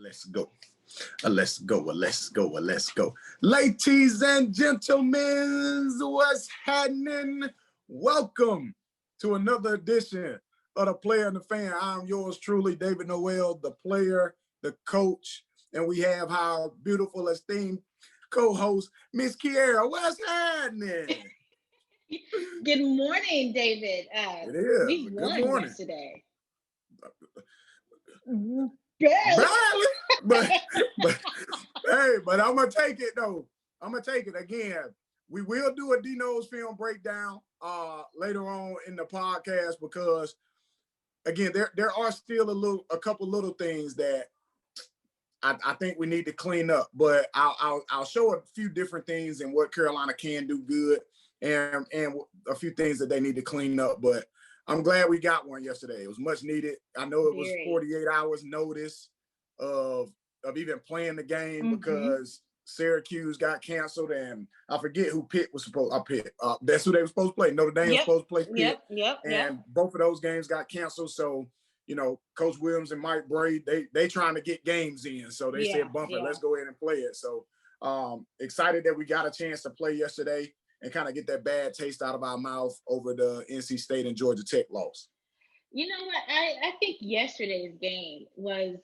Let's go. Let's go. Ladies and gentlemen, what's happening? Welcome to another edition of The Player and the Fan. I'm yours truly, David Noel, the player, the coach, and we have our beautiful, esteemed co-host, Miss Quierra. What's happening? Good morning, David. It is. We Good won morning. yesterday. Barely. But hey, but I'm gonna take it though. I'm gonna take it again. We will do a Dino's film breakdown later on in the podcast because again, there are still a couple little things that I think we need to clean up. But I'll show a few different things and what Carolina can do good and a few things that they need to clean up. But I'm glad we got one yesterday. It was much needed. I know it was 48 hours notice of even playing the game because Syracuse got canceled, and I forget who Pitt was supposed. That's who they were supposed to play. Notre Dame was supposed to play Pitt, and both of those games got canceled. So you know, Coach Williams and Mike Brady, they trying to get games in. So they said, bump it, let's go ahead and play it. So excited that we got a chance to play yesterday and kind of get that bad taste out of our mouth over the NC State and Georgia Tech loss. You know what? I think yesterday's game was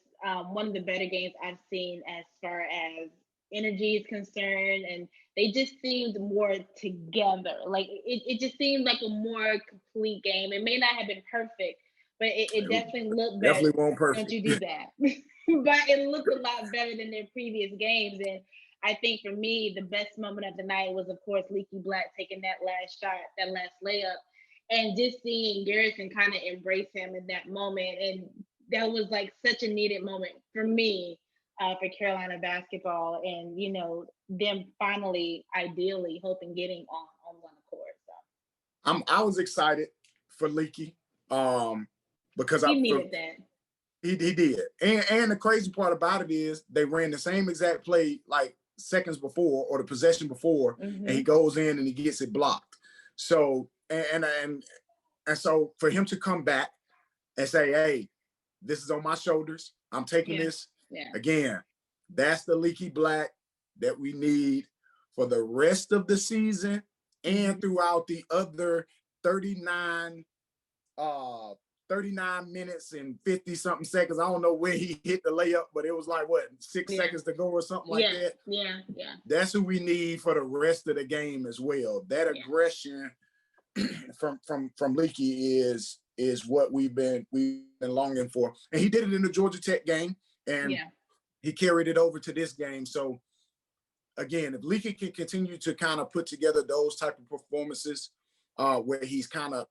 one of the better games I've seen as far as energy is concerned, and they just seemed more together. Like it just seemed like a more complete game. It may not have been perfect, but it definitely looked better. Definitely won't perfect. Don't you do that. But it looked a lot better than their previous games. And I think for me, the best moment of the night was, of course, Leaky Black taking that last shot, that last layup, and just seeing Garrison kind of embrace him in that moment. And that was like such a needed moment for me for Carolina basketball. And, you know, them finally, ideally, hoping getting on one court. So I was excited for Leaky because he needed that. He did. And the crazy part about it is they ran the same exact play like seconds before or the possession before, and he goes in and he gets it blocked. So and so for him to come back and say, hey, this is on my shoulders. I'm taking this. Yeah. Again, that's the Leaky Black that we need for the rest of the season and throughout the other 39 minutes and 50 something seconds. I don't know when he hit the layup, but it was like, what, 6 seconds to go or something like that? Yeah. That's who we need for the rest of the game as well. That aggression from Leaky is what we've been longing for. And he did it in the Georgia Tech game, and he carried it over to this game. So again, if Leaky can continue to kind of put together those type of performances where he's kind of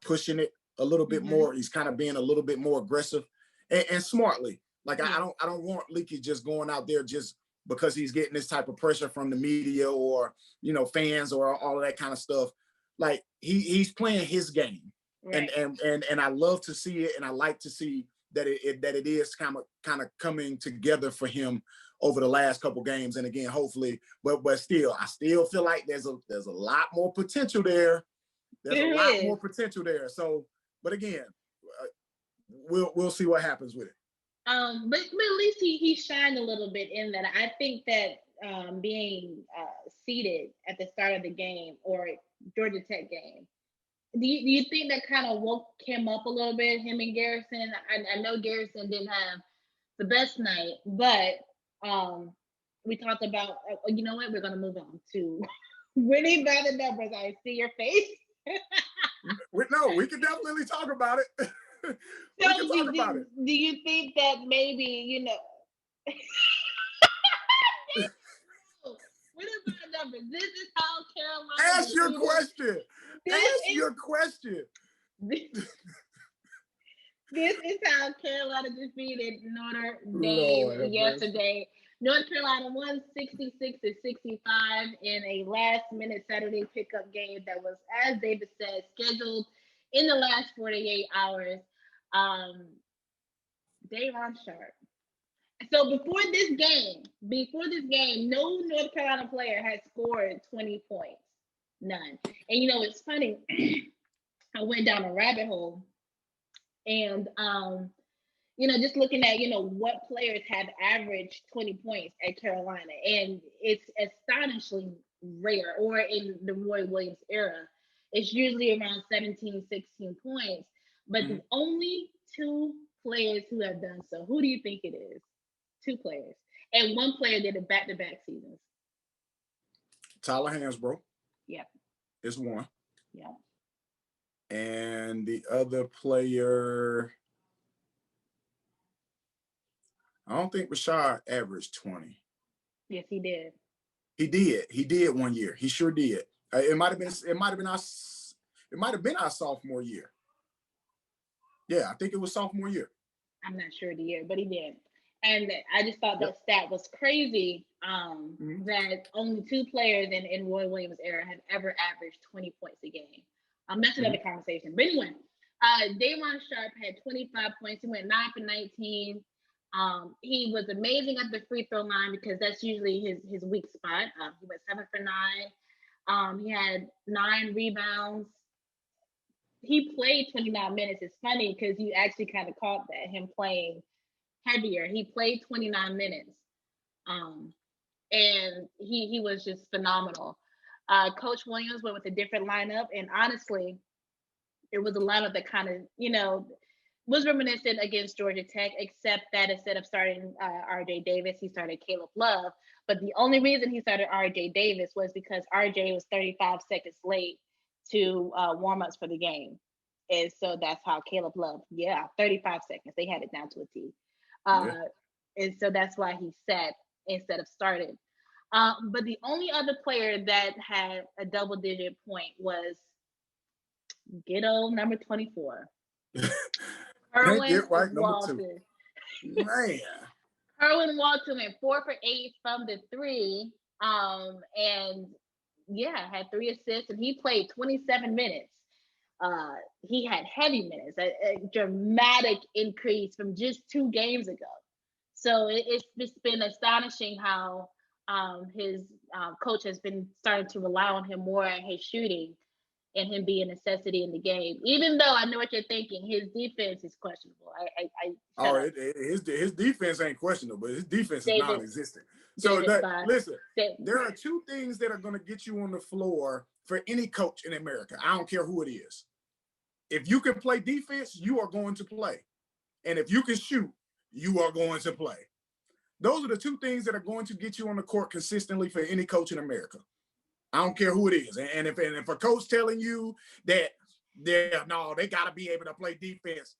pushing it a little bit more, he's kind of being a little bit more aggressive and smartly. Like I don't want Leaky just going out there just because he's getting this type of pressure from the media or, you know, fans or all of that kind of stuff. Like he's playing his game. Right. And I love to see it, and I like to see that it is kind of coming together for him over the last couple games. And again, hopefully, but still, I still feel like there's a lot more potential there. There's a lot more potential there. So, but again, we'll see what happens with it. But at least he shined a little bit in that. I think that being seated at the start of the game or Georgia Tech game, do you think that kind of woke him up a little bit, him and Garrison? I know Garrison didn't have the best night, but we talked about, you know what, we're going to move on to winning by the numbers. I see your face. We can definitely talk about it. Do you think that maybe, you know, what is our number? This is how Carolina. Ask your question. This is how Carolina defeated Notre Dame yesterday. North Carolina won 66-65 in a last-minute Saturday pickup game that was, as David said, scheduled in the last 48 hours. Davon Sharp. So before this game, no North Carolina player had scored 20 points. None. And you know, it's funny. I went down a rabbit hole, and just looking at, what players have averaged 20 points at Carolina, and it's astonishingly rare, or in the Roy Williams era, it's usually around 17, 16 points. But the only two players who have done so, who do you think it is? Two players. And one player did it back-to-back seasons. Tyler Hansbrough. Yep. Is one. Yep. And the other player, I don't think Rashad averaged 20. Yes, he did. He did 1 year. He sure did. It might have been our sophomore year. Yeah, I think it was sophomore year. I'm not sure the year, but he did. And I just thought that stat was crazy, that only two players in Roy Williams' era have ever averaged 20 points a game. That's another conversation. But anyway, Day'Ron Sharpe had 25 points. He went 9 for 19. He was amazing at the free throw line because that's usually his weak spot. He went 7 for 9. He had 9 rebounds. He played 29 minutes. It's funny because you actually kind of caught that, him playing heavier. He played 29 minutes. And he was just phenomenal. Coach Williams went with a different lineup, and honestly, it was a lineup that kind of, was reminiscent against Georgia Tech, except that instead of starting RJ Davis, he started Caleb Love. But the only reason he started RJ Davis was because RJ was 35 seconds late to warm-ups for the game. And so that's how Caleb Love, 35 seconds. They had it down to a T. And so that's why he sat instead of started. But the only other player that had a double-digit point was Ghetto number 24. Get right, Walton. Number 2. Man. Kerwin Walton went 4 for 8 from the 3. And had 3 assists, and he played 27 minutes. He had heavy minutes, a dramatic increase from just 2 games ago. So it's just been astonishing how his coach has been starting to rely on him more and his shooting and him being a necessity in the game. Even though I know what you're thinking, his defense is questionable. His defense ain't questionable. His defense is non-existent. So listen, there are 2 things that are going to get you on the floor for any coach in America. I don't care who it is. If you can play defense, you are going to play. And if you can shoot, you are going to play. Those are the 2 things that are going to get you on the court consistently for any coach in America. I don't care who it is. And if a coach telling you that they got to be able to play defense,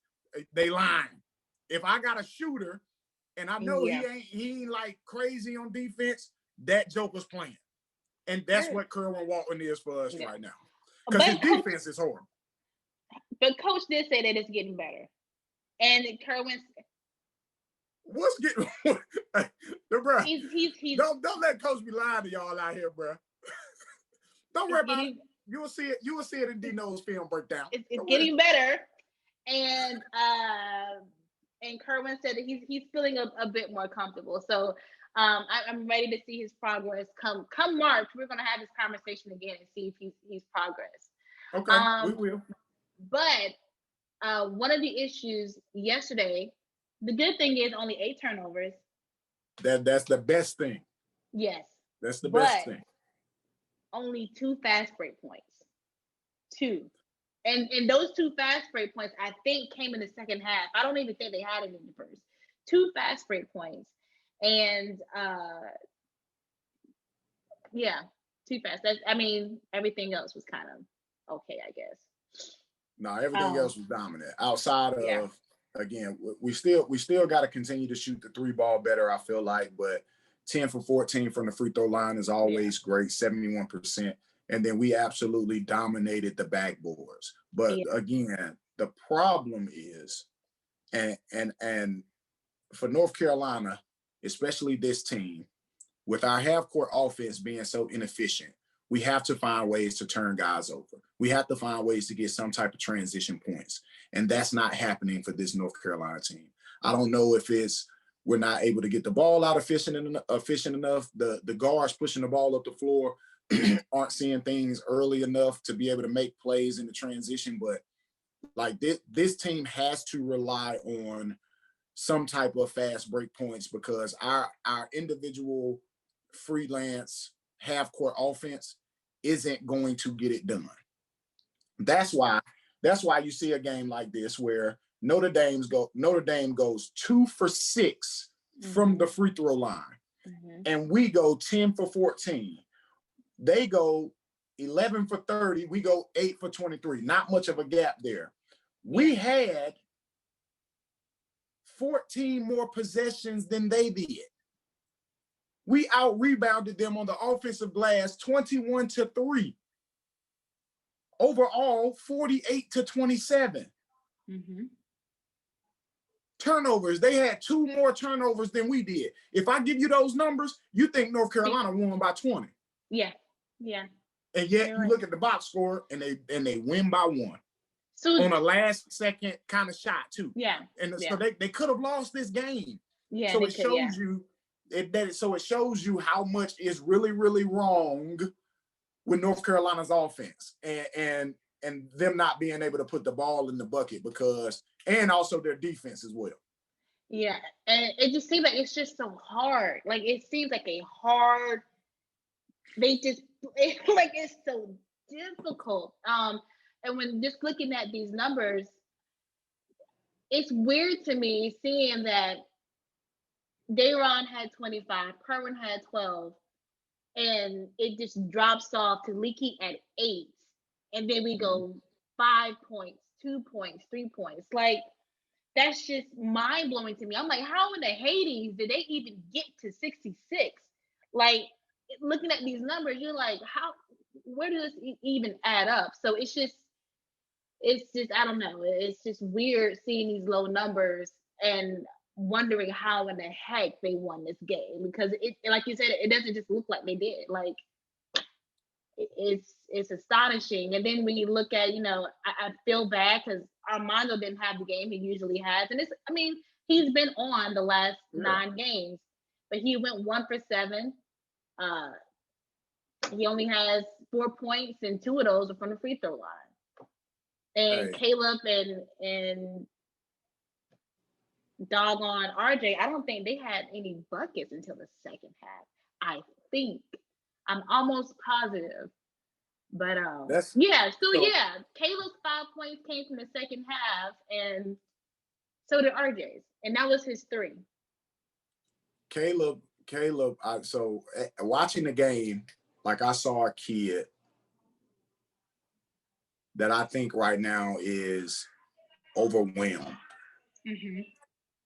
they lying. If I got a shooter and I know he ain't like crazy on defense, that joker's playing. And that's what Kerwin Walton is for us right now. Because his defense is horrible. But Coach did say that it's getting better. And Kerwin... What's getting... bro, he's don't let Coach be lying to y'all out here, bro. Don't worry about it. You will see it in Dino's film breakdown. It's getting better. And Kerwin said that he's feeling a bit more comfortable. So I'm ready to see his progress. Come March, we're gonna have this conversation again and see if he's progressed. Okay, we will. But one of the issues yesterday, the good thing is only 8 turnovers. That's the best thing. Yes. That's the best thing. Only 2 fast break points. 2. And those 2 fast break points, I think, came in the second half. I don't even think they had it in the first. 2 fast break points. And 2 fast. Everything else was kind of okay, I guess. No, everything else was dominant. Outside of, again, we still got to continue to shoot the 3 ball better, I feel like, but 10 for 14 from the free throw line is always great, 71%. And then we absolutely dominated the backboards. But again, the problem is, and for North Carolina, especially this team, with our half-court offense being so inefficient, we have to find ways to turn guys over. We have to find ways to get some type of transition points. And that's not happening for this North Carolina team. I don't know if it's we're not able to get the ball out efficient enough. The guards pushing the ball up the floor aren't seeing things early enough to be able to make plays in the transition. But like this team has to rely on some type of fast break points because our individual freelance half court offense isn't going to get it done. That's why you see a game like this where Notre Dame goes 2 for 6 from the free throw line, and we go 10 for 14. They go 11 for 30. We go 8 for 23. Not much of a gap there. We had 14 more possessions than they did. We out-rebounded them on the offensive glass 21-3. Overall, 48-27. Turnovers, they had 2 more turnovers than we did. If I give you those numbers, you think North Carolina won by 20. Yeah. And yet you look at the box score and they win by 1. So on a last second kind of shot too. Yeah. And so they could have lost this game. Yeah. So it shows you it shows you how much is really, really wrong with North Carolina's offense and them not being able to put the ball in the bucket and also their defense as well. Yeah. And it just seems like it's just so hard. Like it seems like it's so difficult. And when just looking at these numbers, it's weird to me seeing that Dayron had 25, Kerwin had 12, and it just drops off to Leaky at 8. And then we go 5 points, 2 points, 3 points. Like, that's just mind-blowing to me. I'm like, how in the Hades did they even get to 66? Like, looking at these numbers, you're like, where does this even add up? So it's just, I don't know. It's just weird seeing these low numbers and wondering how in the heck they won this game, because it, like you said, it doesn't just look like they did. Like it's astonishing. And then when you look at, I feel bad because Armando didn't have the game he usually has, and he's been on the last 9 games, but he went 1 for 7. He only has 4 points, and 2 of those are from the free throw line. And Caleb and doggone RJ, I don't think they had any buckets until the second half. I think. I'm almost positive. But Caleb's 5 points came from the second half, and so did RJ's. And that was his 3. Caleb, so watching the game, like I saw a kid that I think right now is overwhelmed.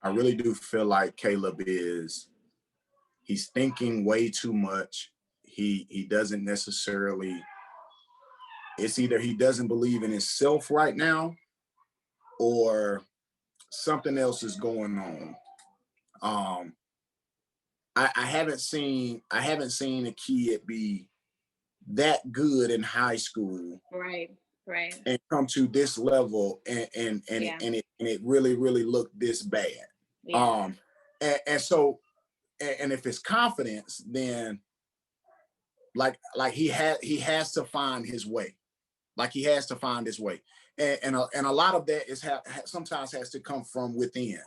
I really do feel like Caleb he's thinking way too much. He doesn't necessarily, it's either he doesn't believe in himself right now or something else is going on. I haven't seen a kid be that good in high school. Right. And come to this level and it really, really looked this bad. Yeah. So if it's confidence, then like he has to find his way. Like he has to find his way. And a lot of that is sometimes has to come from within.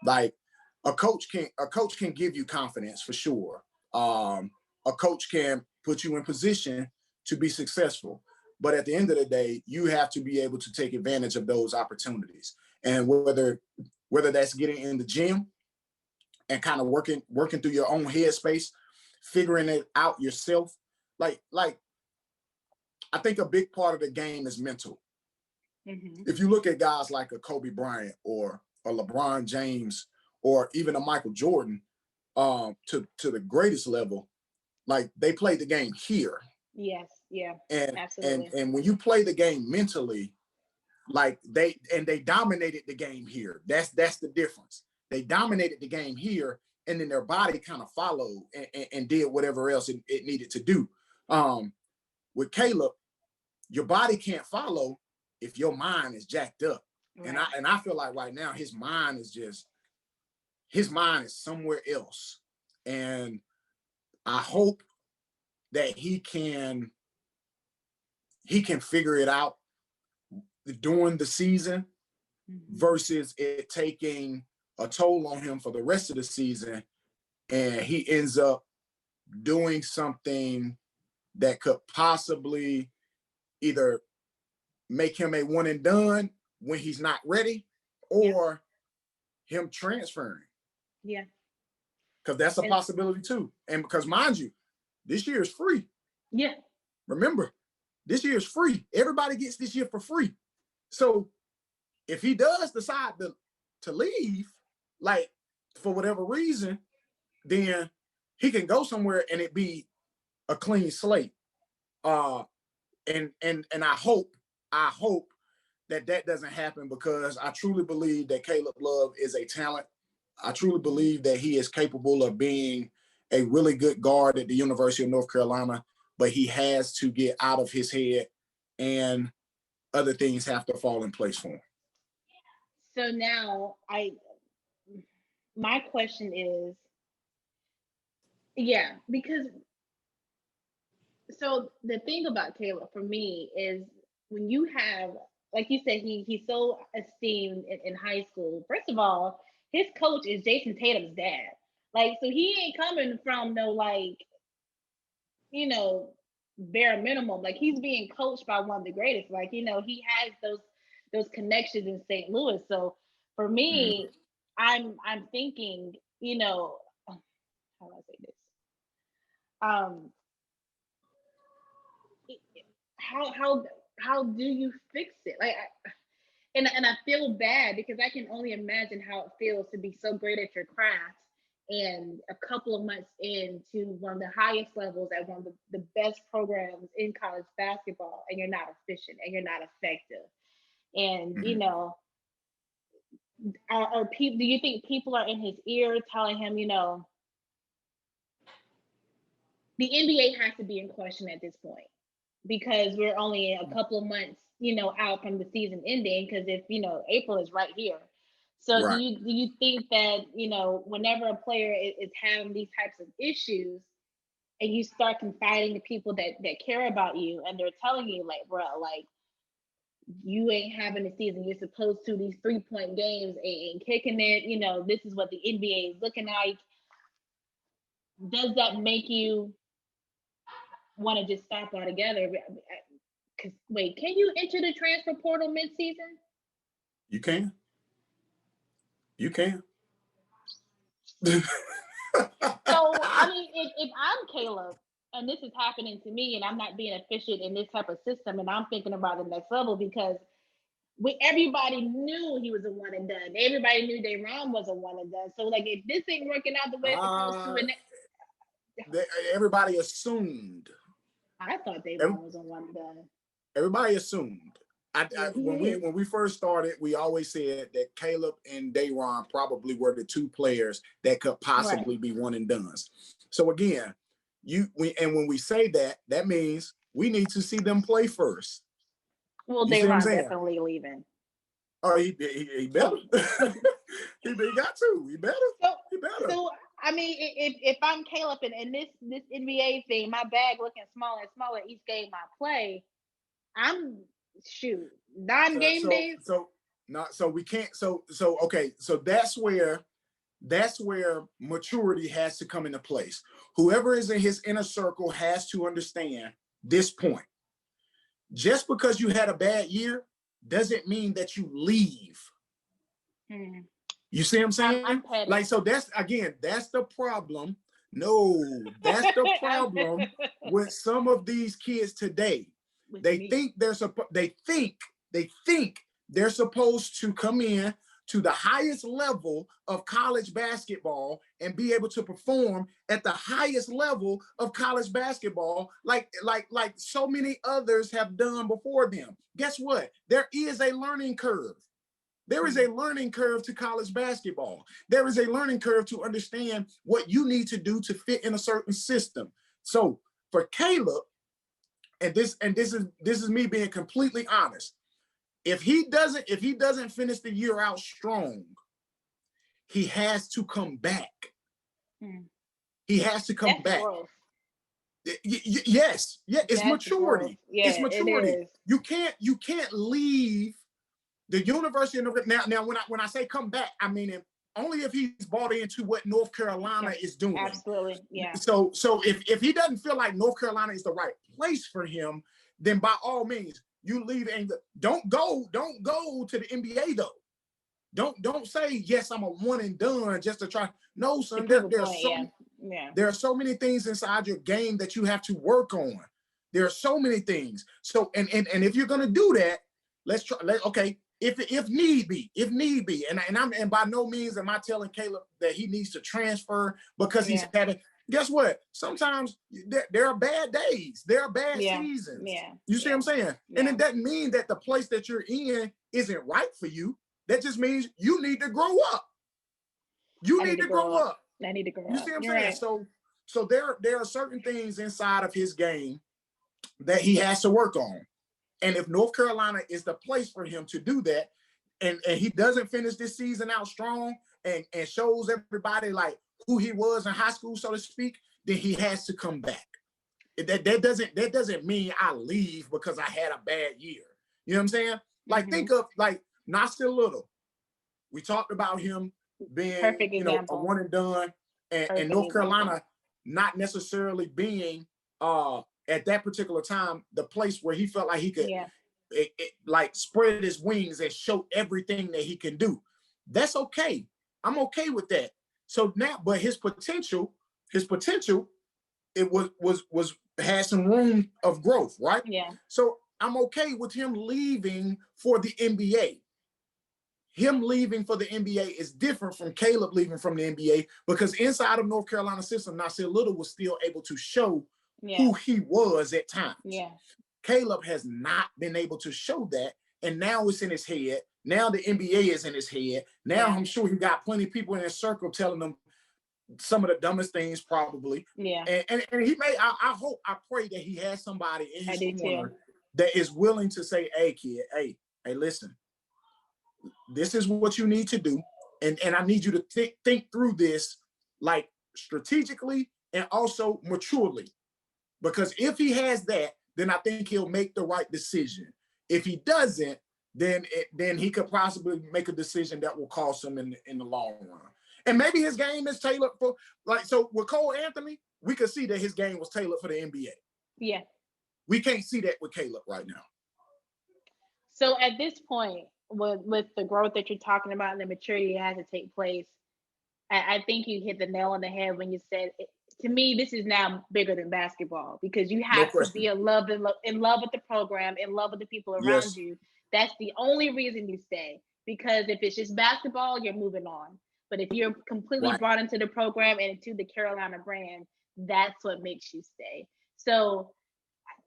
Like a coach can give you confidence for sure. A coach can put you in position to be successful. But at the end of the day, you have to be able to take advantage of those opportunities. And whether that's getting in the gym and kind of working through your own headspace, figuring it out yourself. Like I think a big part of the game is mental. If you look at guys like a Kobe Bryant or a LeBron James or even a Michael Jordan, to the greatest level, like they played the game here. Yes, yeah, and absolutely. And when you play the game mentally, like they dominated the game here. That's the difference. They dominated the game here, and then their body kind of followed and did whatever else it needed to do. With Caleb, your body can't follow if your mind is jacked up. Right. And I feel like right now his mind is somewhere else. And I hope that he can figure it out during the season versus it taking a toll on him for the rest of the season, and he ends up doing something that could possibly either make him a one and done when he's not ready, or him transferring. Yeah. Because that's a possibility too. And because, mind you, this year is free. Yeah. Remember, this year is free. Everybody gets this year for free. So if he does decide to leave, like for whatever reason, then he can go somewhere and it be a clean slate. And I hope that doesn't happen, because I truly believe that Caleb Love is a talent. I truly believe that he is capable of being a really good guard at the University of North Carolina, but he has to get out of his head, and other things have to fall in place for him. So now my question is, because so the thing about Caleb for me is, when you have, like you said, he's so esteemed in high school. First of all, his coach is Jason Tatum's dad. Like, so he ain't coming from no, like, you know, bare minimum. Like, he's being coached by one of the greatest. Like, you know, he has those connections in St. Louis. So for me, I'm thinking, you know, how do I say this? How do you fix it? Like, and I feel bad, because I can only imagine how it feels to be so great at your craft, and a couple of months into one of the highest levels at one of the best programs in college basketball, and you're not efficient and you're not effective. And you know, are people? Do you think people are in his ear telling him, you know, the NBA has to be in question at this point, because we're only a couple of months, you know, out from the season ending, because if, you know, April is right here. So Right. do you think that, you know, whenever a player is having these types of issues, and you start confiding to people that care about you, and they're telling you, like, bro, like, you ain't having a season, you're supposed to, these 3-point games and kicking it, you know, this is what the NBA is looking like, does that make you want to just stop altogether? Because wait, can you enter the transfer portal mid-season? You can. So I mean, if I'm Caleb and this is happening to me, and I'm not being efficient in this type of system, and I'm thinking about the next level, because everybody knew he was a one and done. Everybody knew Dayron was a one and done. So like, if this ain't working out the way it's supposed to, everybody assumed. I thought Dayron was a one and done. Everybody assumed. When we first started, we always said that Caleb and Dayron probably were the two players that could possibly be one and dones. So again, when we say that, that means we need to see them play first. Well, Dayron's definitely leaving. Oh, he better. he got to. He better. So I mean, if I'm Caleb and this NBA thing, my bag looking smaller and smaller each game I play, I'm 9 game days. So we can't. So okay. So that's where maturity has to come into place. Whoever is in his inner circle has to understand this point. Just because you had a bad year doesn't mean that you leave. You see what I'm saying? I'm petty. Like, so that's the problem. No, that's the problem with some of these kids today. They think they're supposed to come in to the highest level of college basketball and be able to perform at the highest level of college basketball, like so many others have done before them. Guess what? There is a learning curve. There is a learning curve to college basketball. There is a learning curve to understand what you need to do to fit in a certain system. So for Caleb, and this is me being completely honest, if he doesn't finish the year out strong, he has to come back. He has to come back. Yes, it's maturity. It's maturity. You can't leave the University of North. Now when I say come back, I mean only if he's bought into what North Carolina is doing. Absolutely, yeah. So if he doesn't feel like North Carolina is the right place for him, then by all means, you leave and don't go to the NBA though. Don't say yes, I'm a one and done just to try. No, son, there are so many things inside your game that you have to work on. There are so many things. So and if you're gonna do that, let's try. Okay, if need be, and by no means am I telling Caleb that he needs to transfer because he's having. Guess what? Sometimes there are bad days. There are bad seasons. Yeah. You see what I'm saying? Yeah. And it doesn't mean that the place that you're in isn't right for you. That just means you need to grow up. You need to grow up. I need to grow up. You see what I'm saying? Right. So there are certain things inside of his game that he has to work on. And if North Carolina is the place for him to do that, and he doesn't finish this season out strong and shows everybody like who he was in high school, so to speak, then he has to come back. That doesn't mean I leave because I had a bad year. You know what I'm saying? Like think of like Nasir Little. We talked about him being a one and done, and North Carolina not necessarily being at that particular time the place where he felt like he could like spread his wings and show everything that he can do. That's okay. I'm okay with that. So now, but his potential, it was had some room of growth, right? Yeah. So I'm okay with him leaving for the NBA. Him leaving for the NBA is different from Caleb leaving from the NBA because inside of North Carolina system, Nasir Little was still able to show who he was at times. Yeah. Caleb has not been able to show that, and now it's in his head. Now the NBA is in his head. Now I'm sure he got plenty of people in his circle telling him some of the dumbest things probably. Yeah. And he may, I hope, I pray that he has somebody in his corner that is willing to say, hey, kid, hey, listen, this is what you need to do. And I need you to think through this like strategically and also maturely. Because if he has that, then I think he'll make the right decision. If he doesn't, then he could possibly make a decision that will cost him in the long run. And maybe his game is tailored for, like, so with Cole Anthony, we could see that his game was tailored for the NBA. Yeah. We can't see that with Caleb right now. So at this point, with the growth that you're talking about and the maturity that has to take place, I think you hit the nail on the head when you said, to me, this is now bigger than basketball because you have to be in love with the program, in love with the people around you. That's the only reason you stay. Because if it's just basketball, you're moving on. But if you're completely brought into the program and into the Carolina brand, that's what makes you stay. So,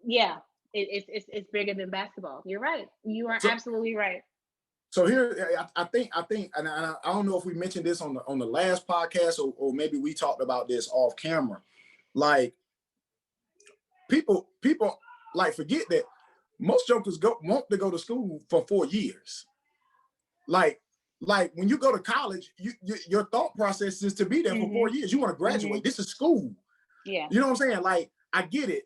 yeah, it's bigger than basketball. You're right. You are absolutely right. So here, I think, and I don't know if we mentioned this on the last podcast or maybe we talked about this off camera. Like people like forget that most jokers want to go to school for 4 years. Like when you go to college, your thought process is to be there for 4 years. You want to graduate. This is school. Yeah. You know what I'm saying? Like I get it.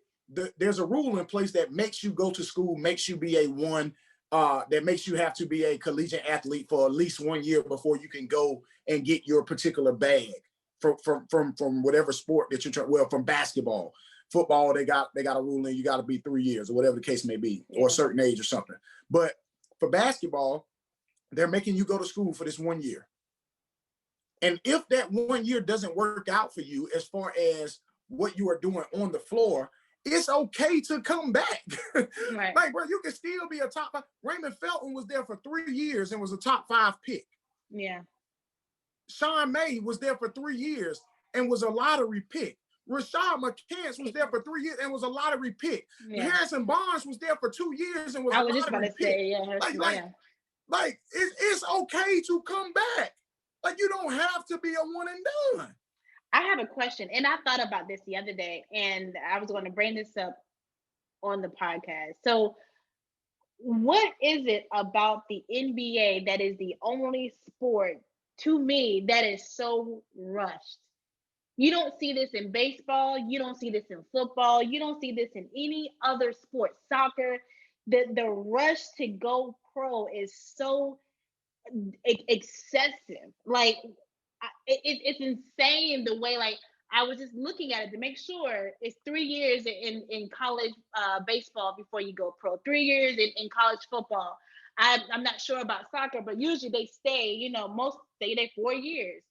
There's a rule in place that makes you go to school, makes you be a one. That makes you have to be a collegiate athlete for at least 1 year before you can go and get your particular bag from whatever sport that you're trying. Well, from basketball, football, they got a rule in you got to be 3 years or whatever the case may be, or a certain age or something. But for basketball, they're making you go to school for this 1 year. And if that 1 year doesn't work out for you as far as what you are doing on the floor, it's okay to come back. Right. Like, bro, you can still be a top 5. Raymond Felton was there for 3 years and was a top 5 pick. Yeah. Sean May was there for 3 years and was a lottery pick. Rashad McCants was there for 3 years and was a lottery pick. Yeah. Harrison Barnes was there for 2 years and was a lottery pick. Like it's okay to come back. Like you don't have to be a one and done. I have a question, and I thought about this the other day, and I was going to bring this up on the podcast. So, what is it about the NBA that is the only sport, to me, that is so rushed? You don't see this in baseball. You don't see this in football. You don't see this in any other sport. Soccer, the rush to go pro is so excessive. Like, it's insane the way, like, I was just looking at it to make sure it's 3 years in college baseball before you go pro, 3 years in college football. I'm not sure about soccer, but usually they stay, most stay there 4 years.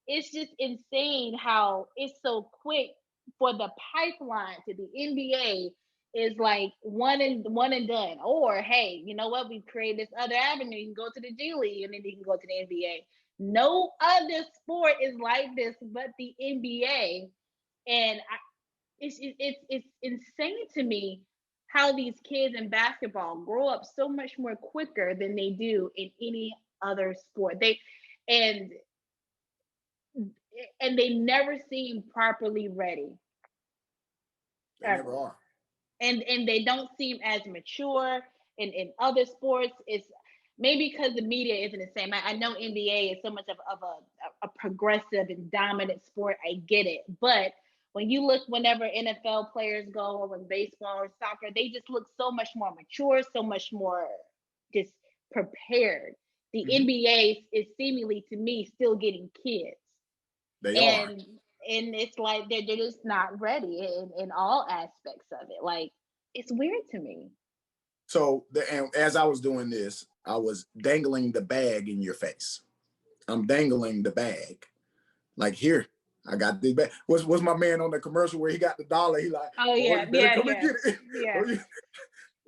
It's just insane how it's so quick for the pipeline to the NBA is like one and done. Or hey, you know what? We've created this other avenue. You can go to the G League and then you can go to the NBA. No other sport is like this but the NBA. And it's insane to me how these kids in basketball grow up so much more quicker than they do in any other sport. And they never seem properly ready. They never are. And they don't seem as mature in other sports. It's maybe because the media isn't the same. I know NBA is so much of a progressive and dominant sport. I get it. But when you look, whenever NFL players go, or when baseball or soccer, they just look so much more mature, so much more just prepared. The NBA is seemingly, to me, still getting kids. They are. And it's like they're just not ready in all aspects of it. Like, it's weird to me. So and as I was doing this, I was dangling the bag in your face. I'm dangling the bag. Like, here, I got this bag. Was my man on the commercial where he got the dollar? He like, oh yeah, you better yeah, come yeah. and get it. Yeah.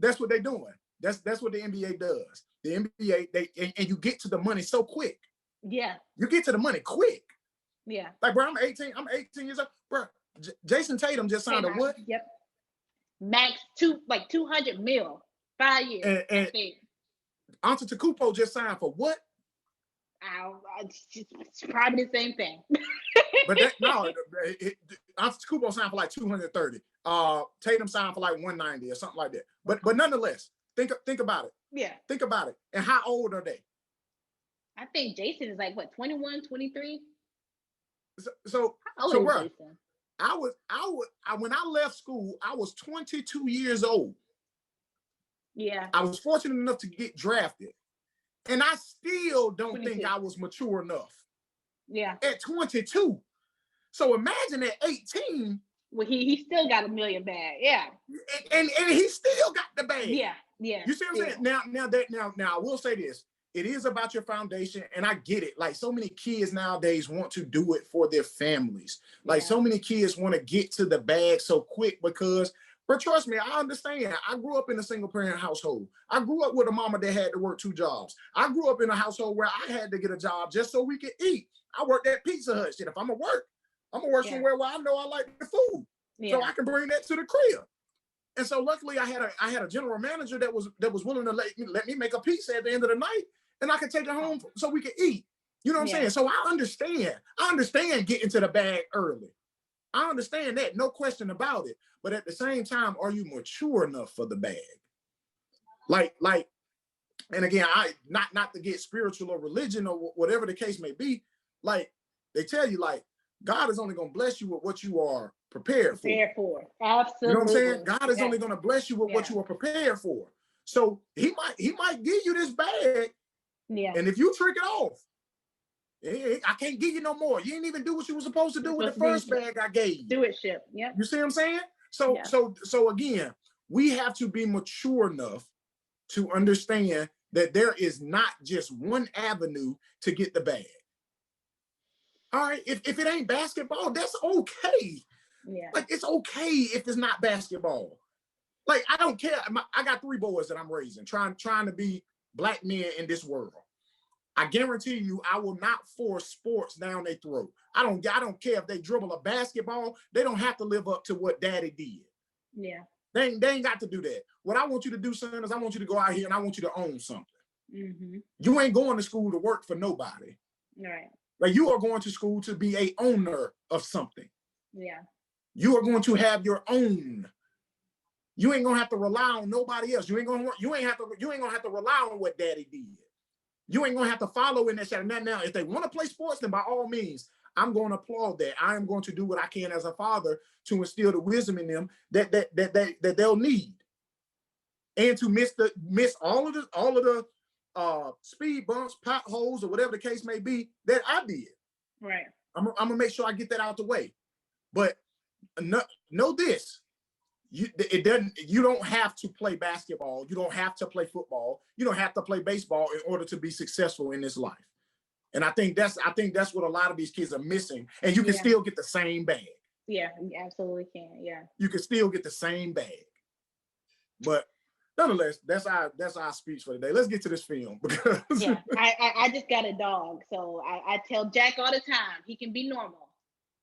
That's what they're doing. That's what the NBA does. The NBA, and you get to the money so quick. Yeah. You get to the money quick. Yeah. Like, bro, I'm 18 years old. Bro, Jason Tatum just signed a what? Yep. Max 200 mil, 5 years. And Antetokounmpo just signed for what? It's probably the same thing. But Antetokounmpo signed for like 230. Tatum signed for like 190 or something like that. But nonetheless, think about it. Yeah. Think about it. And how old are they? I think Jason is like, what, 21, 23? So bro, I was when I left school, I was 22 years old. Yeah. I was fortunate enough to get drafted. And I still don't 22. think I was mature enough. Yeah. At 22. So imagine at 18. Well, he still got a million bag. Yeah. And he still got the bag. Yeah. Yeah. You see what I'm saying? Now I will say this. It is about your foundation, and I get it. Like, so many kids nowadays want to do it for their families. Like, so many kids want to get to the bag so quick because, but trust me, I understand. I grew up in a single parent household. I grew up with a mama that had to work 2 jobs. I grew up in a household where I had to get a job just so we could eat. I worked at Pizza Hut. Shit, if I'm gonna work somewhere where I know I like the food, so I can bring that to the crib. And so luckily, I had a general manager that was willing to let me make a pizza at the end of the night, and I could take it home so we could eat. You know what I'm saying? So I understand getting to the bag early. I understand that, no question about it. But at the same time, are you mature enough for the bag? Like, and again, I not to get spiritual or religion or whatever the case may be. Like, they tell you, like, God is only going to bless you with what you are prepared for. Absolutely. You know what I'm saying? God is only going to bless you with what you are prepared for. So he might give you this bag. Yeah. And if you trick it off, I can't give you no more. You didn't even do what you were supposed to do with the first bag I gave you. Stewardship. Yeah. You see what I'm saying? So again, we have to be mature enough to understand that there is not just one avenue to get the bag. All right, if it ain't basketball, that's okay. Yeah. Like, it's okay if it's not basketball. Like, I don't care. I got 3 boys that I'm raising, trying to be black men in this world. I guarantee you, I will not force sports down their throat. I don't care if they dribble a basketball. They don't have to live up to what daddy did. Yeah. They ain't got to do that. What I want you to do, son, is I want you to go out here and I want you to own something. Mm-hmm. You ain't going to school to work for nobody. Right. Like, you are going to school to be a owner of something. Yeah. You are going to have your own. You ain't gonna have to rely on nobody else. You ain't gonna have to rely on what daddy did. You ain't gonna have to follow in that shadow. Now, if they want to play sports, then by all means, I'm going to applaud that. I am going to do what I can as a father to instill the wisdom in them that they'll need, and to miss all of the speed bumps, potholes, or whatever the case may be that I did. Right. I'm gonna make sure I get that out the way. But know this. You don't have to play basketball. You don't have to play football. You don't have to play baseball in order to be successful in this life. And I think that's what a lot of these kids are missing. And you can still get the same bag. Yeah, you absolutely can. Yeah. You can still get the same bag. But nonetheless, that's our speech for today. Let's get to this film. Because yeah, I just got a dog, so I tell Jack all the time he can be normal.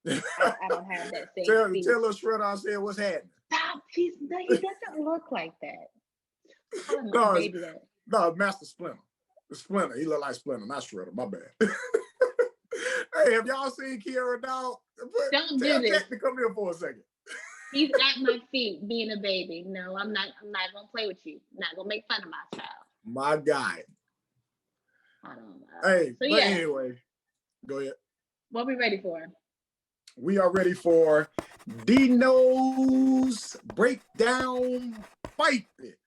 I don't have that same speech. Tell us, Shredder, I said, what's happening? Stop. He doesn't look like that. No, Master Splinter. Splinter. He look like Splinter, not Shredder. My bad. Hey, have y'all seen Quierra, dog? Don't do this. Jack to come here for a second. He's at my feet being a baby. No, I'm not gonna play with you. I'm not gonna make fun of my child. My guy. I don't know. Hey, so but anyway, go ahead. What are we ready for? We are ready for Dino's breakdown fight pit.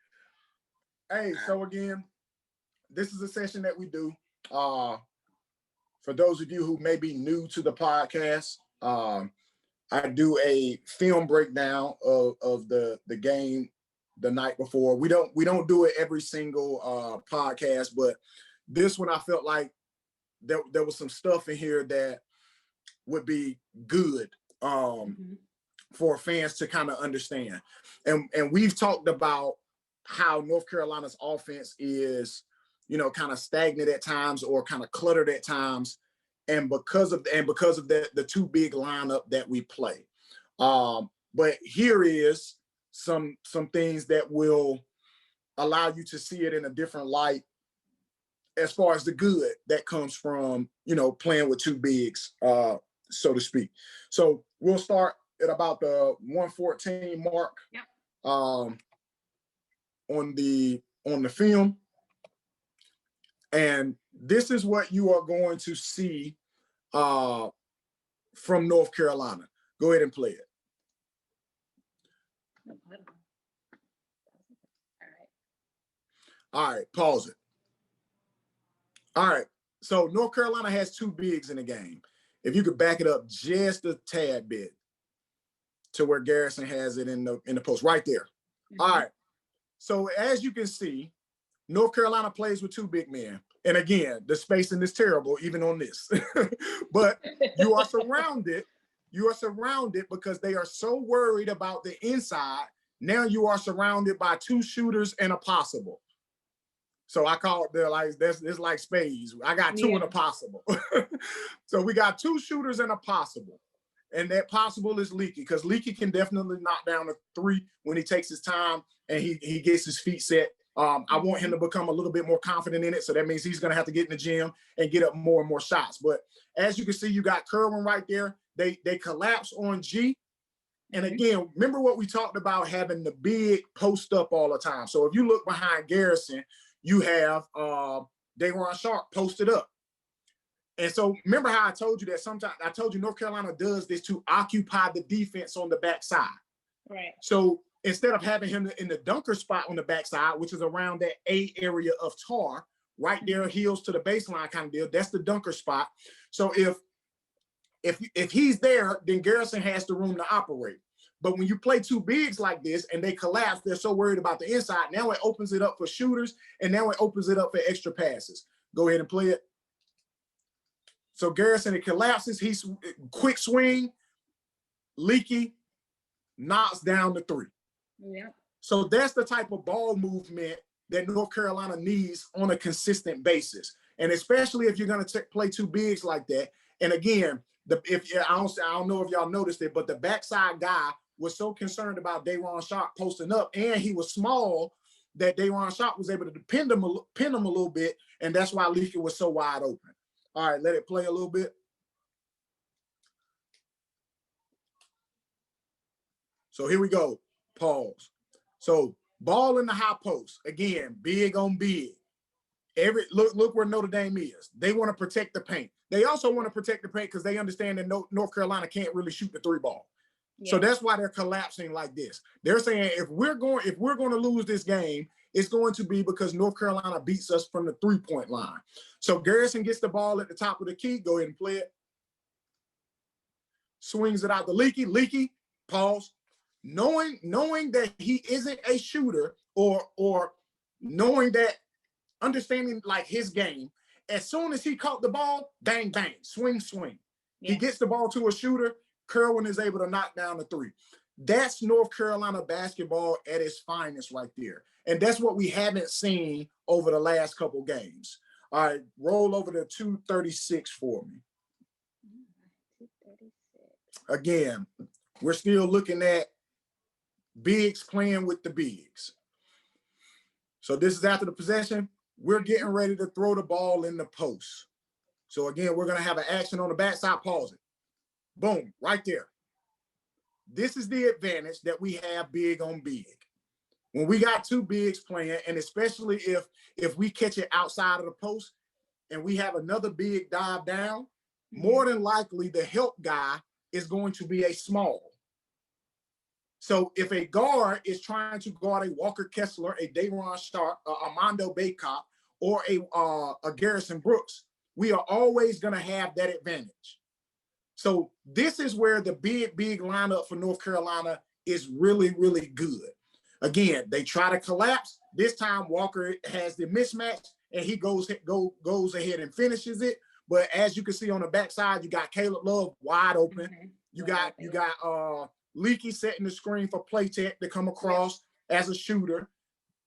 Hey, so again, this is a session that we do. For those of you who may be new to the podcast, I do a film breakdown of the game the night before. We don't do it every single podcast, but this one I felt like there was some stuff in here that would be good for fans to kind of understand. And we've talked about how North Carolina's offense is, kind of stagnant at times or kind of cluttered at times. And because of that, the too big lineup that we play. But here is some things that will allow you to see it in a different light as far as the good that comes from, playing with two bigs, so to speak. So we'll start at about the 114 mark on the film. And this is what you are going to see from North Carolina. Go ahead and play it. All right, pause it. All right, so North Carolina has two bigs in the game. If you could back it up just a tad bit to where Garrison has it in the post, right there. All right, so as you can see, North Carolina plays with two big men. And again, the spacing is terrible, even on this. But you are surrounded because they are so worried about the inside. Now you are surrounded by two shooters and a possible. So I call it, it's like spades. I got two and a possible. So we got two shooters and a possible. And that possible is Leaky, because Leaky can definitely knock down a three when he takes his time and he gets his feet set. I want him to become a little bit more confident in it. So that means he's going to have to get in the gym and get up more and more shots. But as you can see, you got Kerwin right there. They collapse on G. And again, remember what we talked about, having the big post up all the time. So if you look behind Garrison, you have Day'Ron Sharp posted up. And so remember how I told you that sometimes I told you North Carolina does this to occupy the defense on the backside. Right. So instead of having him in the dunker spot on the backside, which is around that A area of tar, right there, heels to the baseline kind of deal, that's the dunker spot. So if he's there, then Garrison has the room to operate. But when you play two bigs like this and they collapse, they're so worried about the inside. Now it opens it up for shooters, and now it opens it up for extra passes. Go ahead and play it. So Garrison, it collapses. He's quick swing. Leaky knocks down the three. Yeah. So that's the type of ball movement that North Carolina needs on a consistent basis. And especially if you're going to play two bigs like that. And again, I don't know if y'all noticed it, but the backside guy was so concerned about Day'Ron Sharp posting up, and he was small that Day'Ron Sharp was able to pin him a little bit, and that's why Leaky was so wide open. All right, let it play a little bit. So here we go. Pause. So ball in the high post. Again, big on big. Look where Notre Dame is. They want to protect the paint. They also want to protect the paint because they understand that North Carolina can't really shoot the three ball. Yeah. So that's why they're collapsing like this. They're saying if we're going to lose this game, it's going to be because North Carolina beats us from the 3-point line. So Garrison gets the ball at the top of the key. Go ahead and play it. swings it out to Leaky. Leaky, pause. Knowing that he isn't a shooter, or knowing that, understanding like his game, as soon as he caught the ball, bang, bang, swing, swing. Yeah. He gets the ball to a shooter, Kerwin is able to knock down the three. That's North Carolina basketball at its finest right there. And that's what we haven't seen over the last couple games. All right, roll over to 236 for me. 236. Again, we're still looking at bigs playing with the bigs. So this is after the possession. We're getting ready to throw the ball in the post. So again, we're going to have an action on the backside. Pause it. Boom, right there. This is the advantage that we have big on big. When we got two bigs playing, and especially if we catch it outside of the post and we have another big dive down, more than likely the help guy is going to be a small. So if a guard is trying to guard a Walker Kessler, a Dayron Sharp, Armando Baycott, or a Garrison Brooks, we are always going to have that advantage. So this is where the big lineup for North Carolina is really, really good. Again, they try to collapse. This time Walker has the mismatch and he goes ahead and finishes it. But as you can see on the backside, you got Caleb Love wide open. Mm-hmm. You got Leaky setting the screen for Playtech to come across as a shooter.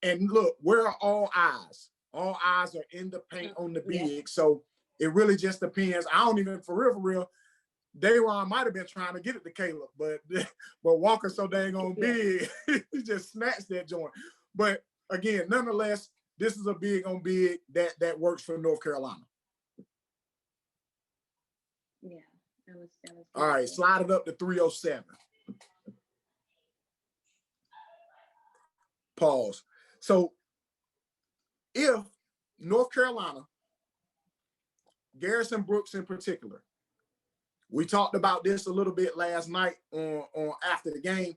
And look, where are all eyes? All eyes are in the paint on the big. Yeah. So it really just depends. I don't even, for real, Dayron might have been trying to get it to Caleb, but Walker's so dang on big, he just snatched that joint. But again, nonetheless, this is a big on big that works for North Carolina. Yeah. That was all right, slide it up to 307. Pause. So if North Carolina, Garrison Brooks in particular, we talked about this a little bit last night on after the game.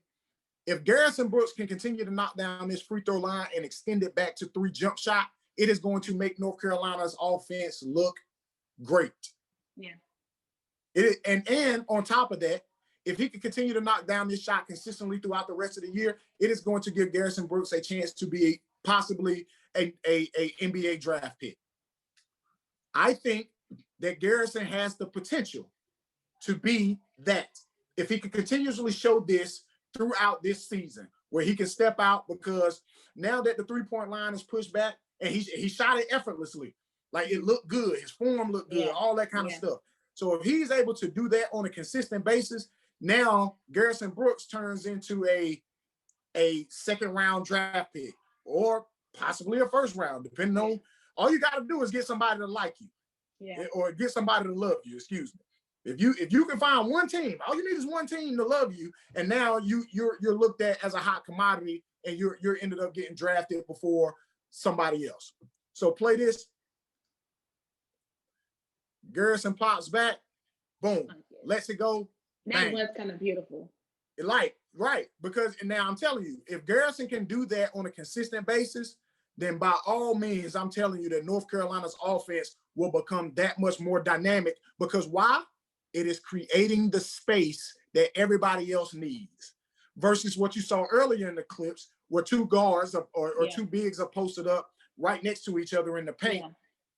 If Garrison Brooks can continue to knock down this free throw line and extend it back to 3 jump shot, it is going to make North Carolina's offense look great. Yeah. And on top of that, if he can continue to knock down this shot consistently throughout the rest of the year, it is going to give Garrison Brooks a chance to be possibly a NBA draft pick. I think that Garrison has the potential to be that. If he can continuously show this throughout this season, where he can step out, because now that the 3-point line is pushed back and he shot it effortlessly, like it looked good, his form looked good, all that kind of stuff. So if he's able to do that on a consistent basis, now Garrison Brooks turns into a second round draft pick, or possibly a first round, depending on, all you got to do is get somebody to like you, or get somebody to love you, excuse me. If you can find one team, all you need is one team to love you, and now you're looked at as a hot commodity, and you're ended up getting drafted before somebody else. So play this. Garrison pops back, boom, lets it go. That was kind of beautiful. Right, because now I'm telling you, if Garrison can do that on a consistent basis, then by all means, I'm telling you that North Carolina's offense will become that much more dynamic. Because why? It is creating the space that everybody else needs, versus what you saw earlier in the clips, where two guards or two bigs are posted up right next to each other in the paint.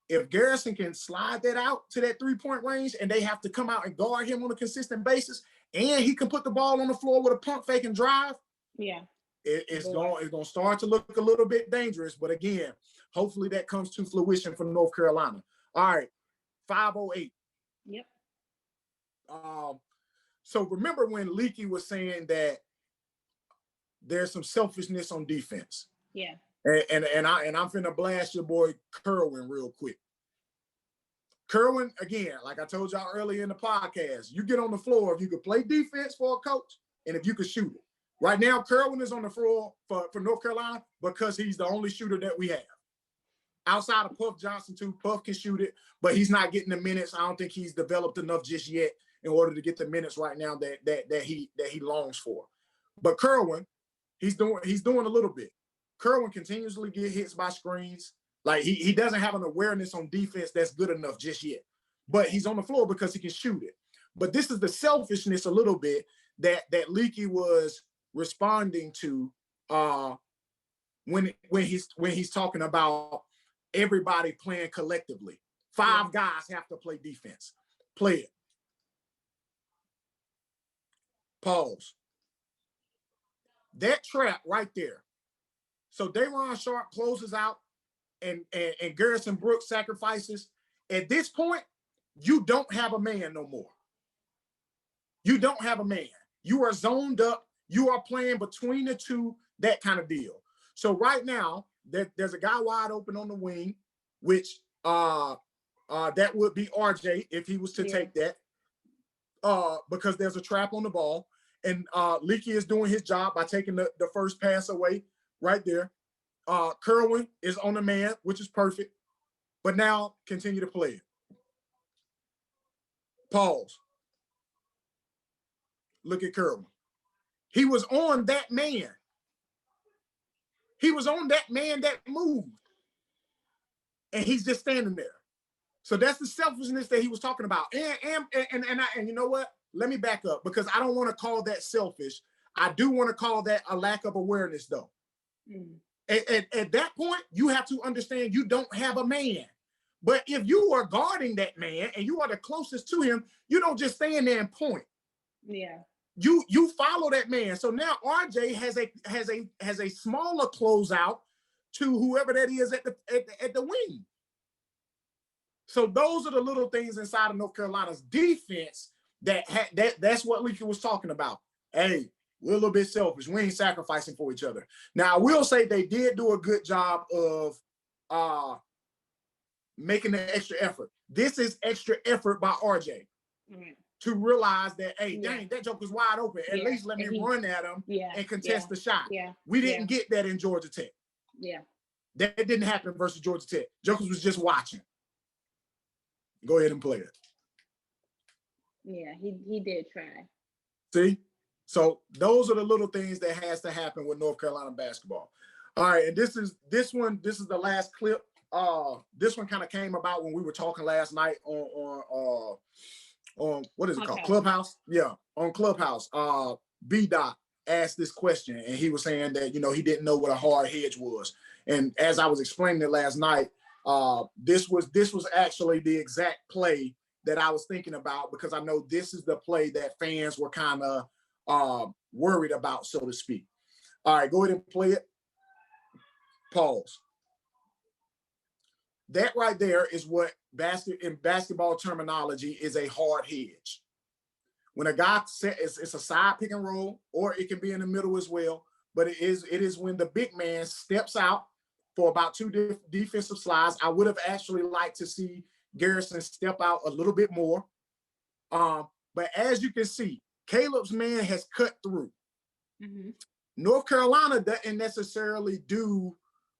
If Garrison can slide that out to that 3-point range and they have to come out and guard him on a consistent basis, and he can put the ball on the floor with a pump fake and drive, it's going to start to look a little bit dangerous. But again, hopefully that comes to fruition for North Carolina. All right, 508. Yep. So remember when Leaky was saying that there's some selfishness on defense? Yeah. And I'm finna blast your boy Kerwin real quick. Kerwin, again, like I told y'all earlier in the podcast, you get on the floor if you could play defense for a coach and if you could shoot it. Right now, Kerwin is on the floor for North Carolina because he's the only shooter that we have. Outside of Puff Johnson, too, Puff can shoot it, but he's not getting the minutes. I don't think he's developed enough just yet in order to get the minutes right now that he longs for. But Kerwin, he's doing a little bit. Kerwin continuously get hits by screens. Like he doesn't have an awareness on defense that's good enough just yet. But he's on the floor because he can shoot it. But this is the selfishness a little bit that Leaky was responding to when he's talking about everybody playing collectively. Five guys have to play defense. Play it. Pause. That trap right there. So Day'Ron Sharpe closes out and Garrison Brooks sacrifices. At this point, you don't have a man no more. You don't have a man. You are zoned up. You are playing between the two, that kind of deal. So right now, there's a guy wide open on the wing, which that would be RJ if he was to take that, because there's a trap on the ball. And Leaky is doing his job by taking the first pass away right there. Kerwin is on the man, which is perfect. But now continue to play it. Pause. Look at Kerwin. He was on that man. He was on that man that moved. And he's just standing there. So that's the selfishness that he was talking about. And you know what? Let me back up, because I don't want to call that selfish. I do want to call that a lack of awareness, though. Mm. At that point, you have to understand you don't have a man. But if you are guarding that man and you are the closest to him, you don't just stand there and point. Yeah. You follow that man. So now RJ has a smaller closeout to whoever that is at the wing. So those are the little things inside of North Carolina's defense that's what Leaky was talking about. Hey, we're a little bit selfish. We ain't sacrificing for each other. Now, I will say they did do a good job of making the extra effort. This is extra effort by RJ to realize that, hey, dang, that joker's wide open. At least let me run at him and contest the shot. Yeah. We didn't get that in Georgia Tech. Yeah. That didn't happen versus Georgia Tech. Jokers was just watching. Go ahead and play it. Yeah, he did try. See? So those are the little things that has to happen with North Carolina basketball. All right, and this is the last clip. This one kind of came about when we were talking last night on what is it called? Clubhouse? Yeah, on Clubhouse. B Dot asked this question, and he was saying that, he didn't know what a hard hedge was. And as I was explaining it last night, this was actually the exact play that I was thinking about, because I know this is the play that fans were kind of worried about, so to speak. All right, go ahead and play it. Pause. That right there is what in basketball terminology is a hard hedge. When a guy it's a side pick and roll, or it can be in the middle as well, but it is when the big man steps out for about two defensive slides. I would have actually liked to see Garrison step out a little bit more. But as you can see, Caleb's man has cut through. Mm-hmm. North Carolina doesn't necessarily do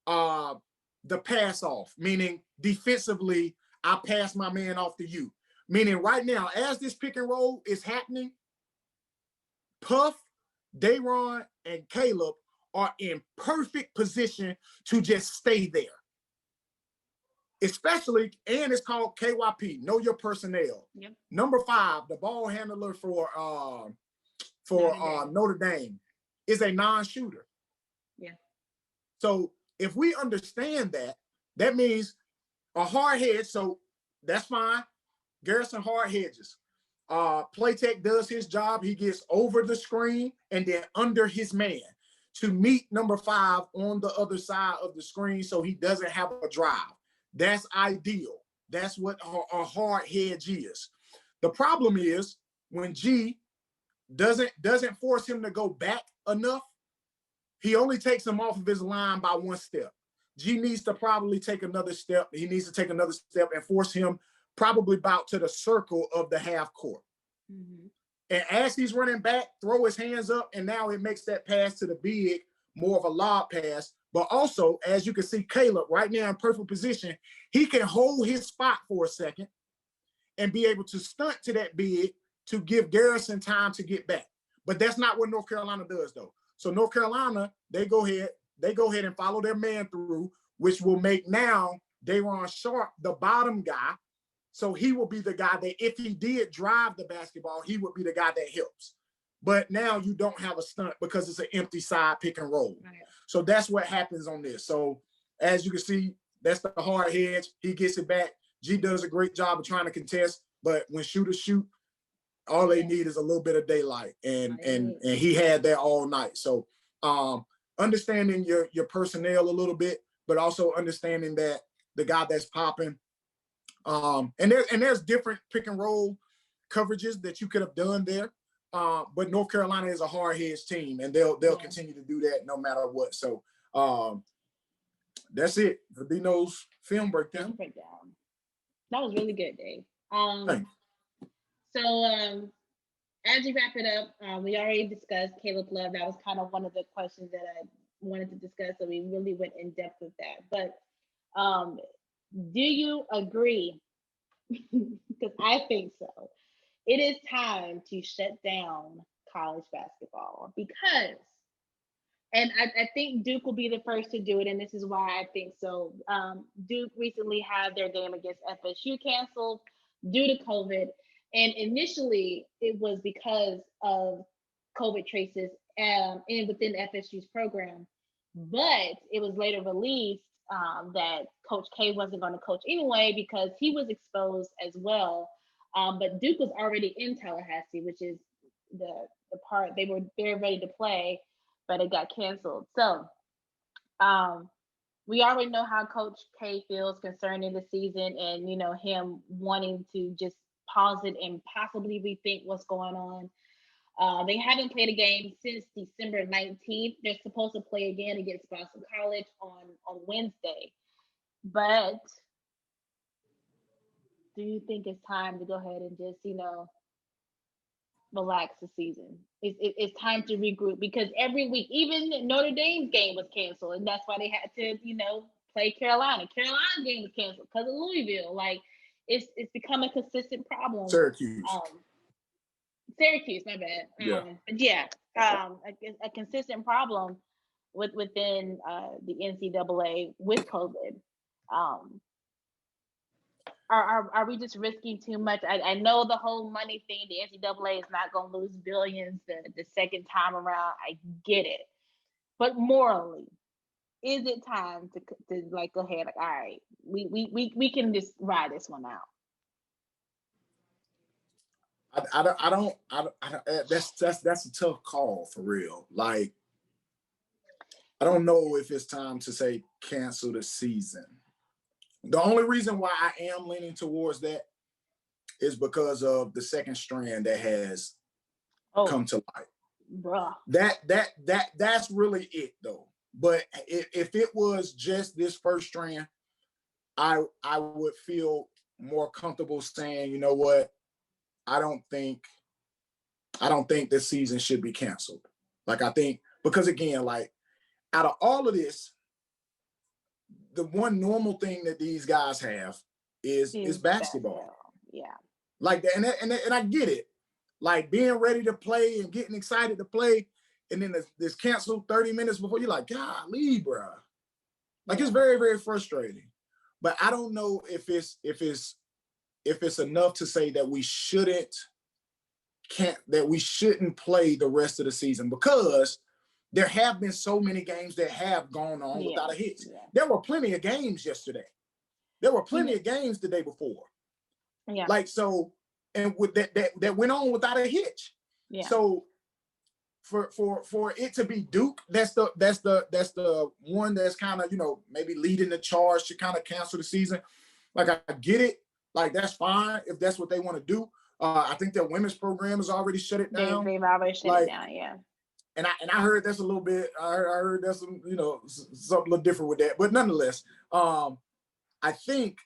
the pass off, meaning defensively, I pass my man off to you. Meaning right now, as this pick and roll is happening, Puff, Day'Ron, and Caleb are in perfect position to just stay there. Especially, and it's called KYP, know your personnel. Yep. Number 5, the ball handler for Notre Dame is a non-shooter. Yeah. So if we understand that, that means a hard hedge. So that's fine. Garrison hard hedges. Playtech does his job. He gets over the screen and then under his man to meet number 5 on the other side of the screen, so he doesn't have a drive. That's ideal. That's what a hard hedge is. The problem is when G doesn't force him to go back enough, he only takes him off of his line by 1 step. G needs to probably take another step. He needs to take another step and force him probably about to the circle of the half court. Mm-hmm. And as he's running back, throw his hands up, and now it makes that pass to the big more of a lob pass. But also, as you can see, Caleb right now in perfect position, he can hold his spot for a second and be able to stunt to that big to give Garrison time to get back. But that's not what North Carolina does, though. So North Carolina, they go ahead and follow their man through, which will make now Day'Ron Sharpe the bottom guy, So he will be the guy that if he did drive the basketball, he would be the guy that helps. But now you don't have a stunt because it's an empty side pick and roll. Right. So that's what happens on this. So as you can see, that's the hard hedge. He gets it back. G does a great job of trying to contest, but when shooters shoot, all they need is a little bit of daylight, and he had that all night. So understanding your personnel a little bit, but also understanding that the guy that's popping, and there's different pick and roll coverages that you could have done there. But North Carolina is a hard hedge team, and they'll continue to do that no matter what. So that's it for Dino's film breakdown. That was really good, Dave. So as we wrap it up, we already discussed Caleb Love. That was kind of one of the questions that I wanted to discuss, so we really went in depth with that. But do you agree? Because I think so. It is time to shut down college basketball because, and I think Duke will be the first to do it, and this is why I think so. Duke recently had their game against FSU canceled due to COVID, and initially it was because of COVID traces and within FSU's program, but it was later released that Coach K wasn't going to coach anyway because he was exposed as well. But Duke was already in Tallahassee, which is the part they're ready to play, but it got canceled. So we already know how Coach K feels concerning the season, and him wanting to just pause it and possibly rethink what's going on. They haven't played a game since December 19th. They're supposed to play again against Boston College on Wednesday. But do you think it's time to go ahead and just, relax the season? It's time to regroup because every week, even Notre Dame's game was canceled, and that's why they had to, play Carolina. Carolina's game was canceled because of Louisville. Like, it's become a consistent problem. Syracuse, my bad. But yeah, a consistent problem within the NCAA with COVID. Are we just risking too much? I know the whole money thing, the NCAA is not going to lose billions the second time around. I get it. But morally, is it time to like go ahead, like, all right, we can just ride this one out? I don't that's a tough call for real. Like, I don't know if it's time to say cancel the season. The only reason why I am leaning towards that is because of the second strand that has come to light. Bruh. That's really it though. But if it was just this first strand, I would feel more comfortable saying, you know what, I don't think the season should be canceled. Like, I think, because again, like, out of all of this, the one normal thing that these guys have is basketball. Yeah. Like that, and I get it. Like, being ready to play and getting excited to play, and then this canceled 30 minutes before, you're like, golly, bro. Like, it's very, very frustrating. But I don't know if it's enough to say that we shouldn't play the rest of the season, because there have been so many games that have gone on without a hitch. Yeah. There were plenty of games yesterday. There were plenty of games the day before. Yeah. Like, so, and with that went on without a hitch. Yeah. So for it to be Duke, that's the one that's kind of, maybe leading the charge to kind of cancel the season. Like, I get it. Like, that's fine if that's what they want to do. I think their women's program has already shut it down. They've already shut it down, yeah. And I heard that's a little bit. I heard that's some, something a little different with that. But nonetheless, I think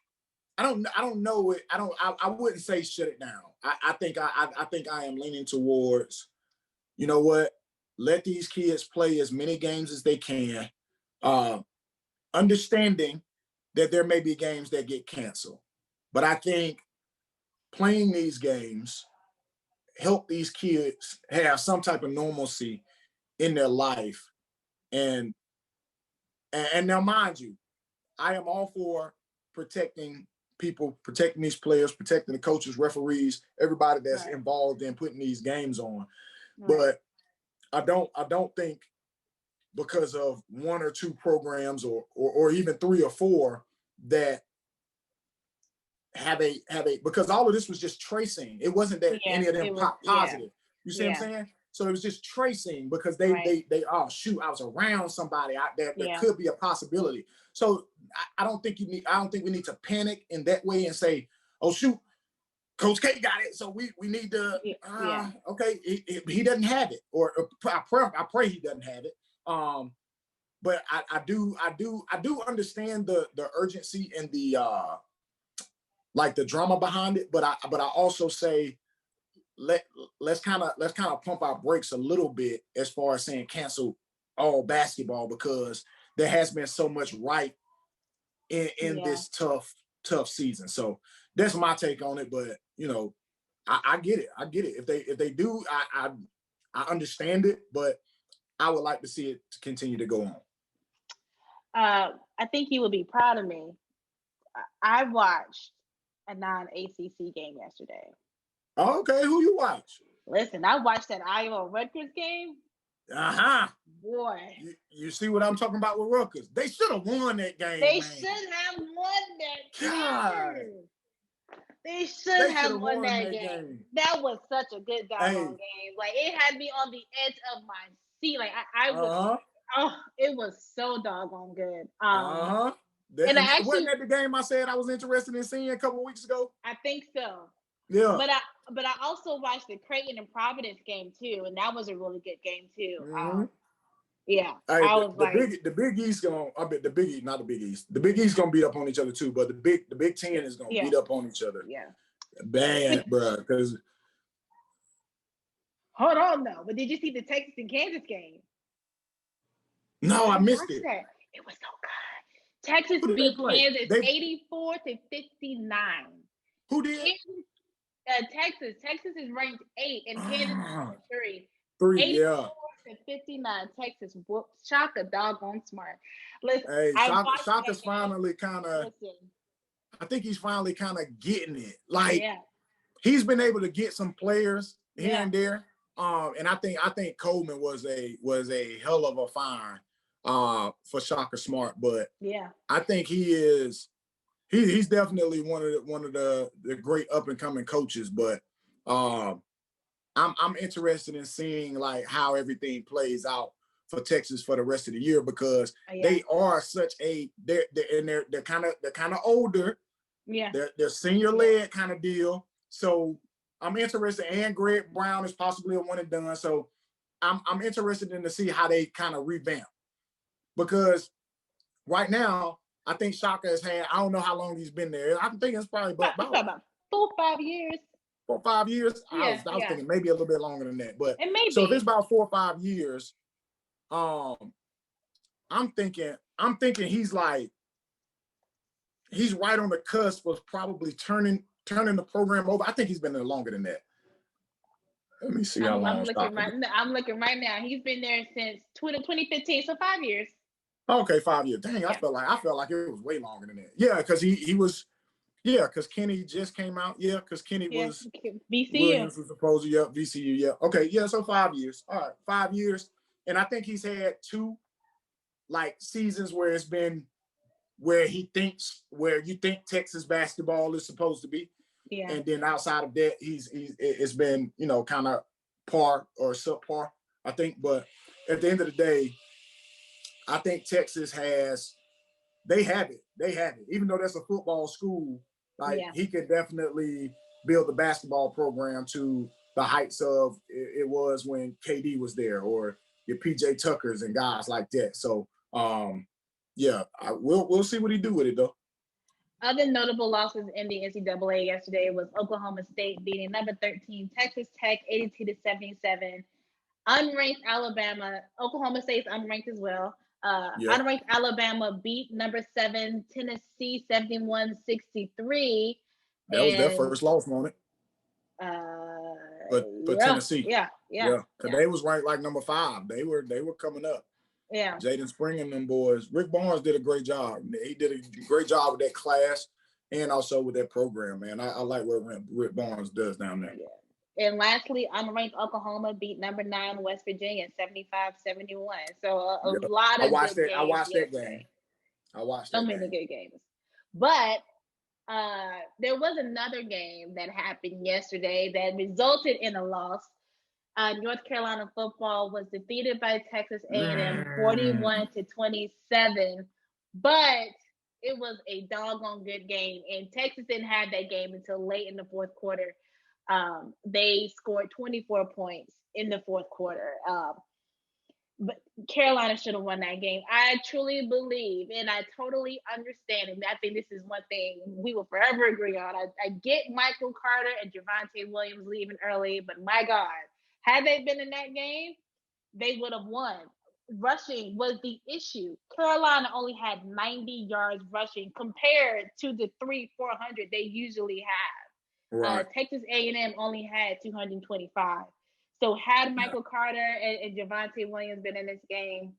I don't know it. I wouldn't say shut it down. I think I am leaning towards, you know what, let these kids play as many games as they can, understanding that there may be games that get canceled. But I think playing these games help these kids have some type of normalcy in their life. And now, mind you, I am all for protecting people, protecting these players, protecting the coaches, referees, everybody that's Right. involved in putting these games on. Right. But I don't think because of one or two programs or even three or four that have a because all of this was just tracing. It wasn't that Yeah, any of them it was. pop Yeah, positive. You see what I'm yeah, saying? So it was just tracing because they right. oh shoot, I was around somebody out there that Yeah, could be a possibility. So I don't think I don't think we need to panic in that way and say, oh shoot, Coach K got it, so we need to yeah, okay, he doesn't have it, or I pray he doesn't have it. But I do understand the urgency and the like the drama behind it, but I also say let's kind of pump our brakes a little bit as far as saying cancel all basketball, because there has been so much right in yeah. this tough season. So that's my take on it. But I get it. I get it. If they do, I understand it, but I would like to see it continue to go on. I think you would be proud of me. I watched a non-ACC game yesterday. Okay, who you watch? Listen, I watched that Iowa Rutgers game. Uh-huh. Boy, You see what I'm talking about with Rutgers? They should have won that game, they man. should have won that God. game. They should have won that game. game. That was such a good doggone Hey. game. Like, it had me on the edge of my seat. Like, I was, it was so doggone good. And I actually, wasn't that the game I said I was interested in seeing a couple of weeks ago? I think so. Yeah. But I also watched the Creighton and Providence game too, and that was a really good game too. Mm-hmm. Yeah, hey, I was the Big East gonna, I bet the Big East, not the Big East. The Big East gonna beat up on each other too, but the Big Ten is gonna beat up on each other. Yeah. Bad, bro. Because hold on though, but did you see the Texas and Kansas game? No, I missed it. That. It was so good. Texas beat Kansas 84-59. Who did? Texas is ranked 8 and Kansas is 3. 84 to 59. Texas whooped Shaka doggone smart. Listen, hey, Shaka's finally kind of. I think he's finally kind of getting it. Like he's been able to get some players here and there. And I think Coleman was a hell of a find for Shaka Smart. But I think he's definitely one of the great up and coming coaches. But I'm interested in seeing like how everything plays out for Texas for the rest of the year, because they are such they're kind of older. Yeah, they're senior led kind of deal. So I'm interested, and Greg Brown is possibly a one and done. So I'm interested in to see how they kind of revamp, because right now I think Shaka has had, I don't know how long he's been there. I think it's probably about 4 or 5 years. 4 or 5 years. I was thinking maybe a little bit longer than that. But so if it's about 4 or 5 years, I'm thinking he's like, he's right on the cusp of probably turning the program over. I think he's been there longer than that. Let me see how long. I'm looking right now. He's been there since 2015, so 5 years. Okay, 5 years. Dang, I felt like it was way longer than that. Yeah, because he was. Yeah, because Kenny just came out. Yeah, because Kenny was VCU. Williams was supposed to, VCU. Yeah. Okay, yeah, so 5 years. All right, 5 years. And I think he's had 2 like seasons where it's been where you think Texas basketball is supposed to be. Yeah. And then outside of that, it's been, kind of par or subpar, I think. But at the end of the day, I think Texas they have it. Even though that's a football school, like he could definitely build the basketball program to the heights of it was when KD was there, or your PJ Tuckers and guys like that. So we'll see what he do with it though. Other notable losses in the NCAA yesterday was Oklahoma State beating number 13 Texas Tech 82-77. Unranked Alabama. Oklahoma State's unranked as well. Unranked Alabama beat number 7 Tennessee 71-63. That was their first loss, wasn't it? But Tennessee. Yeah. Because they was ranked like number 5. They were coming up. Yeah. Jaden Spring and them boys. Rick Barnes did a great job. He did a great job with that class. and also with that program, man. I like what Rick Barnes does down there. Yeah. And lastly, unranked Oklahoma beat number 9 West Virginia 75-71. So a lot of good games. I watched that game. I watched that so many good games. But there was another game that happened yesterday that resulted in a loss. North Carolina football was defeated by Texas A&M 41-27, but it was a doggone good game, and Texas didn't have that game until late in the fourth quarter. They scored 24 points in the fourth quarter. But Carolina should have won that game. I truly believe, and I totally understand, and I think this is one thing we will forever agree on. I get Michael Carter and Javonte Williams leaving early, but my God, had they been in that game, they would have won. Rushing was the issue. Carolina only had 90 yards rushing compared to the 300-400 they usually have. Right. Texas A&M only had 225. So had Michael Carter and Javonte Williams been in this game,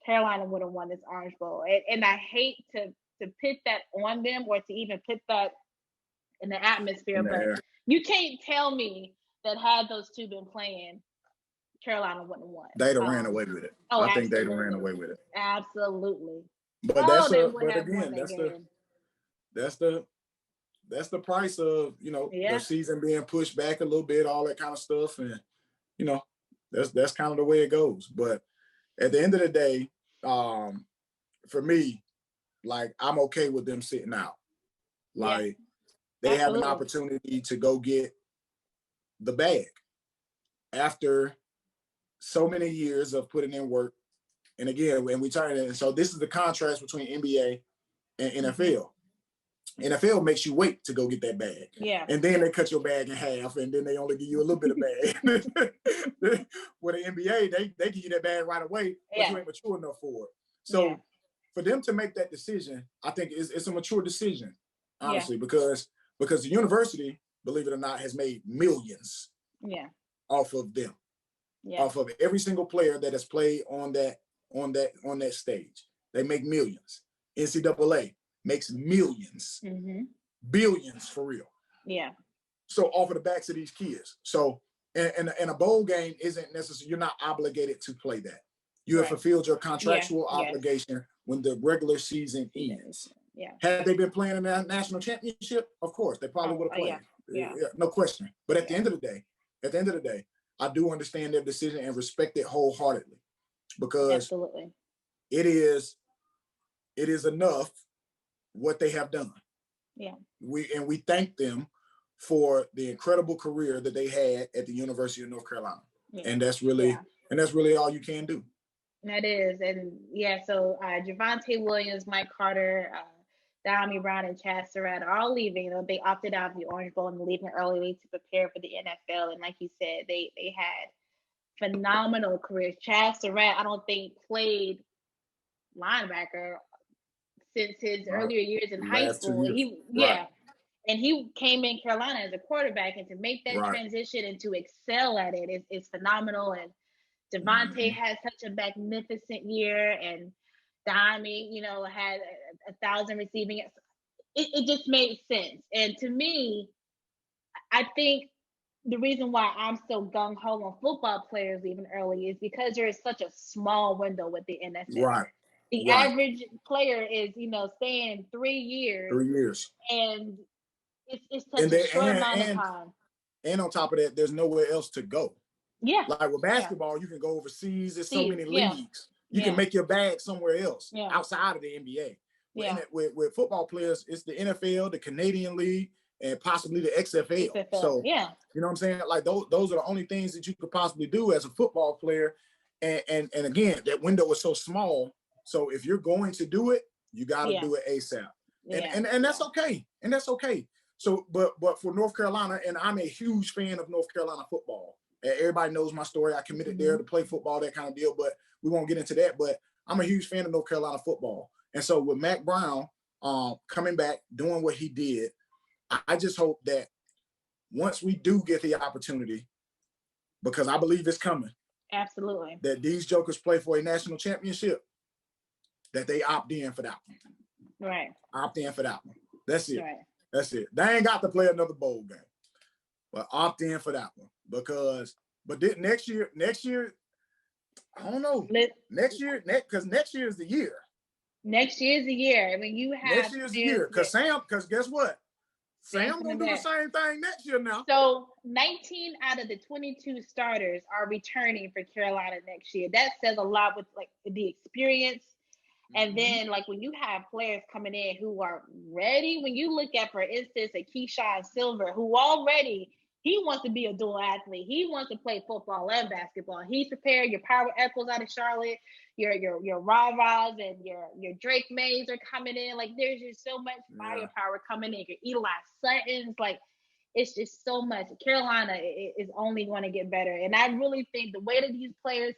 Carolina would have won this Orange Bowl. And I hate to put that on them or to even put that in the atmosphere, but you can't tell me that had those two been playing, Carolina wouldn't have won. They'd have ran away with it. I think they'd have ran away with it. Absolutely. But that's the price of, the season being pushed back a little bit, all that kind of stuff. And, that's kind of the way it goes. But at the end of the day, for me, like, I'm okay with them sitting out. Like, they have an opportunity to go get the bag after so many years of putting in work. And again, when we turn it, so this is the contrast between NBA and NFL. NFL makes you wait to go get that bag. Yeah. And then they cut your bag in half, and then they only give you a little bit of bag. With the NBA, they give you that bag right away, but you ain't mature enough for it. So for them to make that decision, I think it's a mature decision, honestly, because the university, believe it or not, has made millions off of them. Yeah. Off of every single player that has played on that stage. They make millions. NCAA makes millions, billions for real. Yeah. So off of the backs of these kids. So, and a bowl game isn't necessarily, you're not obligated to play that. You have fulfilled your contractual obligation when the regular season ends. Yeah. Had they been playing in that national championship, of course, they probably would have played. Yeah, no question. But at the end of the day, I do understand their decision and respect it wholeheartedly, because it is enough what they have done. Yeah. We thank them for the incredible career that they had at the University of North Carolina. Yeah. And that's really all you can do. That is. And so Javonte Williams, Mike Carter, Dami Brown, and Chaz Surratt are all leaving. They opted out of the Orange Bowl and leaving early to prepare for the NFL. And like you said, they had phenomenal careers. Chaz Surratt, I don't think, played linebacker since his earlier years in high school. And he came in Carolina as a quarterback, and to make that transition and to excel at it is phenomenal. And Javonte had such a magnificent year, and Dami, had 1,000 receiving. It just made sense. And to me, I think the reason why I'm so gung-ho on football players leaving early is because there is such a small window with the NFL. Right. The average player is, staying 3 years. 3 years. And it's such a short amount of time. And on top of that, there's nowhere else to go. Yeah. Like with basketball, you can go overseas. There's so many leagues. You can make your bag somewhere else outside of the NBA. With football players, it's the NFL, the Canadian League, and possibly the XFL. So, you know what I'm saying? Like those are the only things that you could possibly do as a football player. And again, that window is so small. So if you're going to do it, you got to do it ASAP. And that's okay. And that's okay. So, but for North Carolina, and I'm a huge fan of North Carolina football. Everybody knows my story. I committed there to play football, that kind of deal, but we won't get into that. But I'm a huge fan of North Carolina football. And so with Mack Brown coming back, doing what he did, I just hope that once we do get the opportunity, because I believe it's coming. Absolutely. That these jokers play for a national championship, that they opt in for that one. Right. Opt in for that one. That's it. Right. That's it. They ain't got to play another bowl game, but opt in for that one because. But next year, I don't know. Next year is the year. Next year's the year. I mean, you have next year's the year because guess what? Sam gonna do the same thing next year now. So 19 out of the 22 starters are returning for Carolina next year. That says a lot with like the experience. And then like when you have players coming in who are ready, when you look at, for instance, a Keyshawn Silver, who already he wants to be a dual athlete. He wants to play football and basketball. He's prepared. Your Power Echoes out of Charlotte, your Rah-Rahs and your Drake Mays are coming in. Like there's just so much firepower coming in. Your Eli Suttons, like it's just so much. Carolina is only going to get better. And I really think the way that these players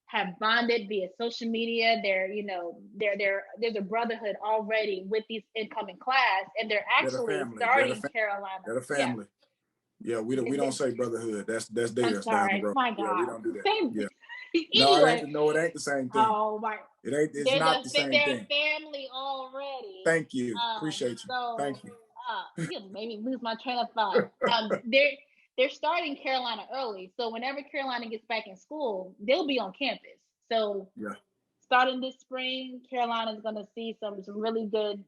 have bonded via social media, there's a brotherhood already with these incoming class, and they're actually starting Carolina. They're a family. Yeah, we don't say brotherhood. That's theirs. I'm sorry. My God. Yeah, we don't do that. Anyway. No, it ain't the same thing. Oh my. It's not the same thing. They're family already. Thank you. Appreciate you. Thank you. You made me lose my train of thought. They're starting Carolina early, so whenever Carolina gets back in school, they'll be on campus. So starting this spring, Carolina's going to see some really good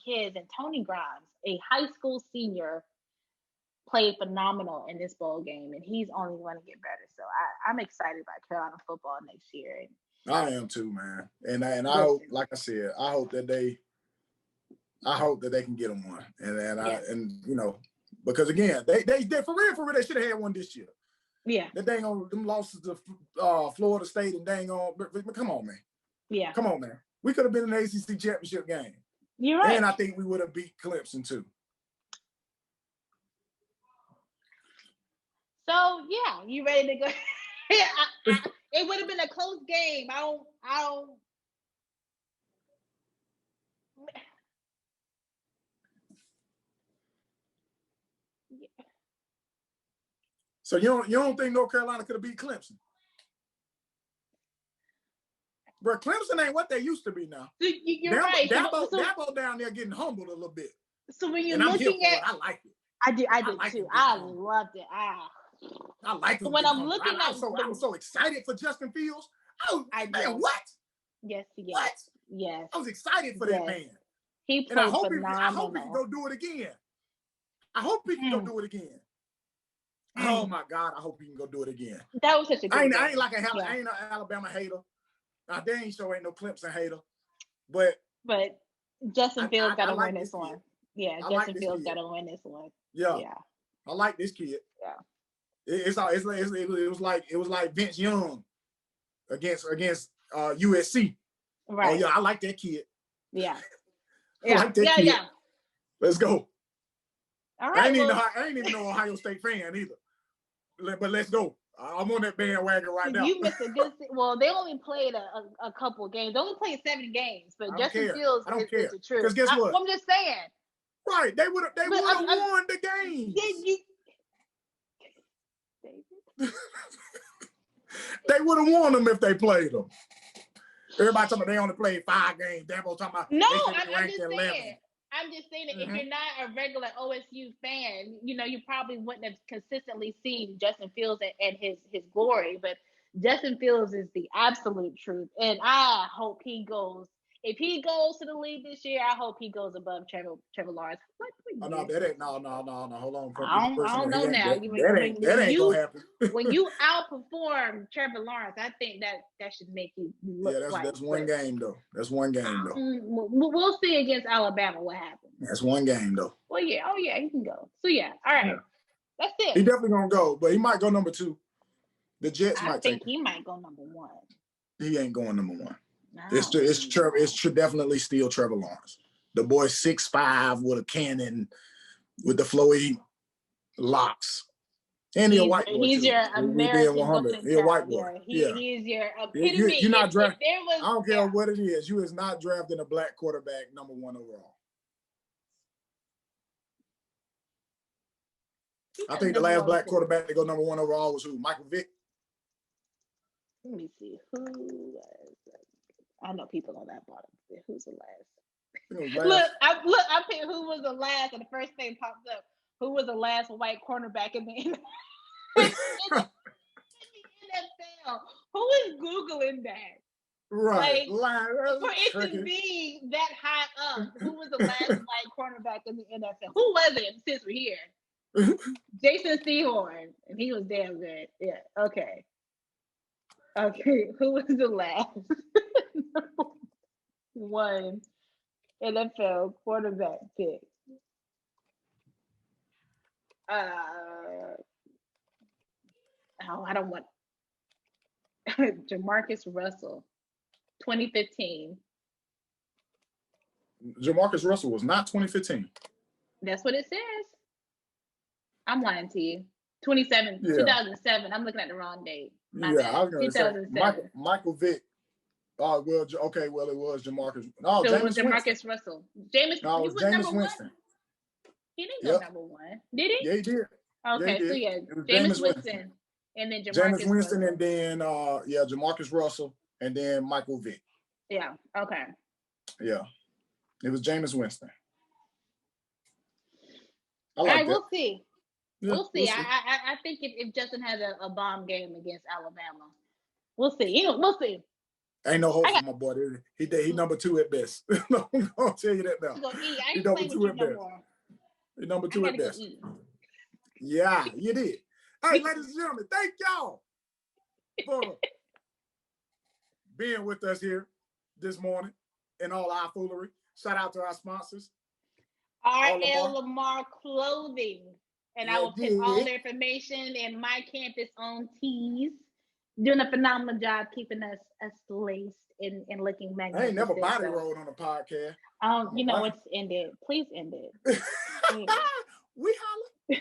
kids. And Tony Grimes, a high school senior, played phenomenal in this bowl game, and he's only going to get better. So I'm excited about Carolina football next year. I am too, man. And I hope, like I said, I hope that they can get them one. And you know, because again, they for real, they should have had one this year. Yeah. That dang on them losses to Florida State and dang on, come on, man. Yeah. Come on, man. We could have been in the ACC championship game. You're right. And I think we would have beat Clemson too. So yeah, you ready to go? It would have been a close game. I don't. So you don't think North Carolina could have beat Clemson? Bro, Clemson ain't what they used to be now. You're right. Dabo down there getting humbled a little bit. So when you're looking at, I like it. I did too. I loved it. I like it. When I'm looking I was so excited for Justin Fields. Man, what? Yes, he is. What? Yes. I was excited for that man. He played phenomenal. I hope he can go do it again. I hope he can go do it again. Oh my God, I hope he can go do it again. That was such a good game. I ain't no Alabama hater. They ain't no Clemson hater. But Justin Fields got to win this one. Yeah, Justin Fields got to win this one. Yeah. I like this kid. Yeah. It was like Vince Young against USC. Right. Oh yeah, I like that kid. Yeah. I like that kid. Yeah. Let's go. All right. I ain't even no Ohio State fan either. But let's go. I'm on that bandwagon right now. You missed a good. Well, they only played a couple games. They only played 7 games, but Justin Fields is the truth. Because guess what? I'm just saying. Right, they would have won the game. They would have won them if they played them. Everybody talking about they only played 5 games. Dabo talking about no. I'm just saying. I'm just saying that if you're not a regular OSU fan, you probably wouldn't have consistently seen Justin Fields and his glory. But Justin Fields is the absolute truth, and I hope he goes. If he goes to the league this year, I hope he goes above Trevor Lawrence. Oh, no, that ain't no. Hold on. I don't know now. That ain't gonna happen. When you outperform Trevor Lawrence, I think that should make you look. Yeah, that's one game though. That's one game though. We'll see against Alabama what happens. That's one game though. Well, yeah. Oh, yeah. He can go. So yeah. All right. Yeah. That's it. He definitely gonna go, but he might go number 2. The Jets might take him. I think he might go number 1. He ain't going number 1. It's definitely still Trevor Lawrence. The boy 6'5" with a cannon, with the flowy locks, and he's a white boy. He's your American. He's a white boy. He's your epitome. You're not drafting. I don't care what it is. You is not drafting a black quarterback number 1 overall. I think the last black quarterback to go number 1 overall was who? Michael Vick. Let me see who was. I know people on that bottom. Who's the last? I picked who was the last, and the first thing popped up. Who was the last white cornerback in the NFL? Who is Googling that? Right. Like, for it to be that high up, who was the last white cornerback in the NFL? Who was it, since we're here? Jason Sehorn, and he was damn good. Yeah, okay. Who was the last one NFL quarterback pick? I don't want Jamarcus Russell, 2015. Jamarcus Russell was not 2015. That's what it says. I'm lying to you. 2007. I'm looking at the wrong date. I was going to say Michael Vick. Well, okay, well, it was Jamarcus. No, so Jameis it was Jamarcus Winston. Russell. Jameis Winston. He didn't go number one, did he? Yeah, he did. Okay, so Jameis Winston, and then Jamarcus Winston, Russell. and then Jamarcus Russell, and then Michael Vick. Yeah. Okay. Yeah, it was Jameis Winston. All right, we'll see. Yeah, we'll see. I think if Justin has a bomb game against Alabama, we'll see. We'll see. Ain't no hope for my boy. He number 2 at best. I'm gonna tell you that now. He number 2 at best. He number 2 at best. Yeah, you did. Hey, ladies and gentlemen, thank y'all for being with us here this morning in all our foolery. Shout out to our sponsors. R.L. Lamar Clothing. And I will put all their information in my campus on tees. Doing a phenomenal job keeping us laced and looking magnificent. I ain't never body rolled on a podcast. It's ended. Please end it. We holla.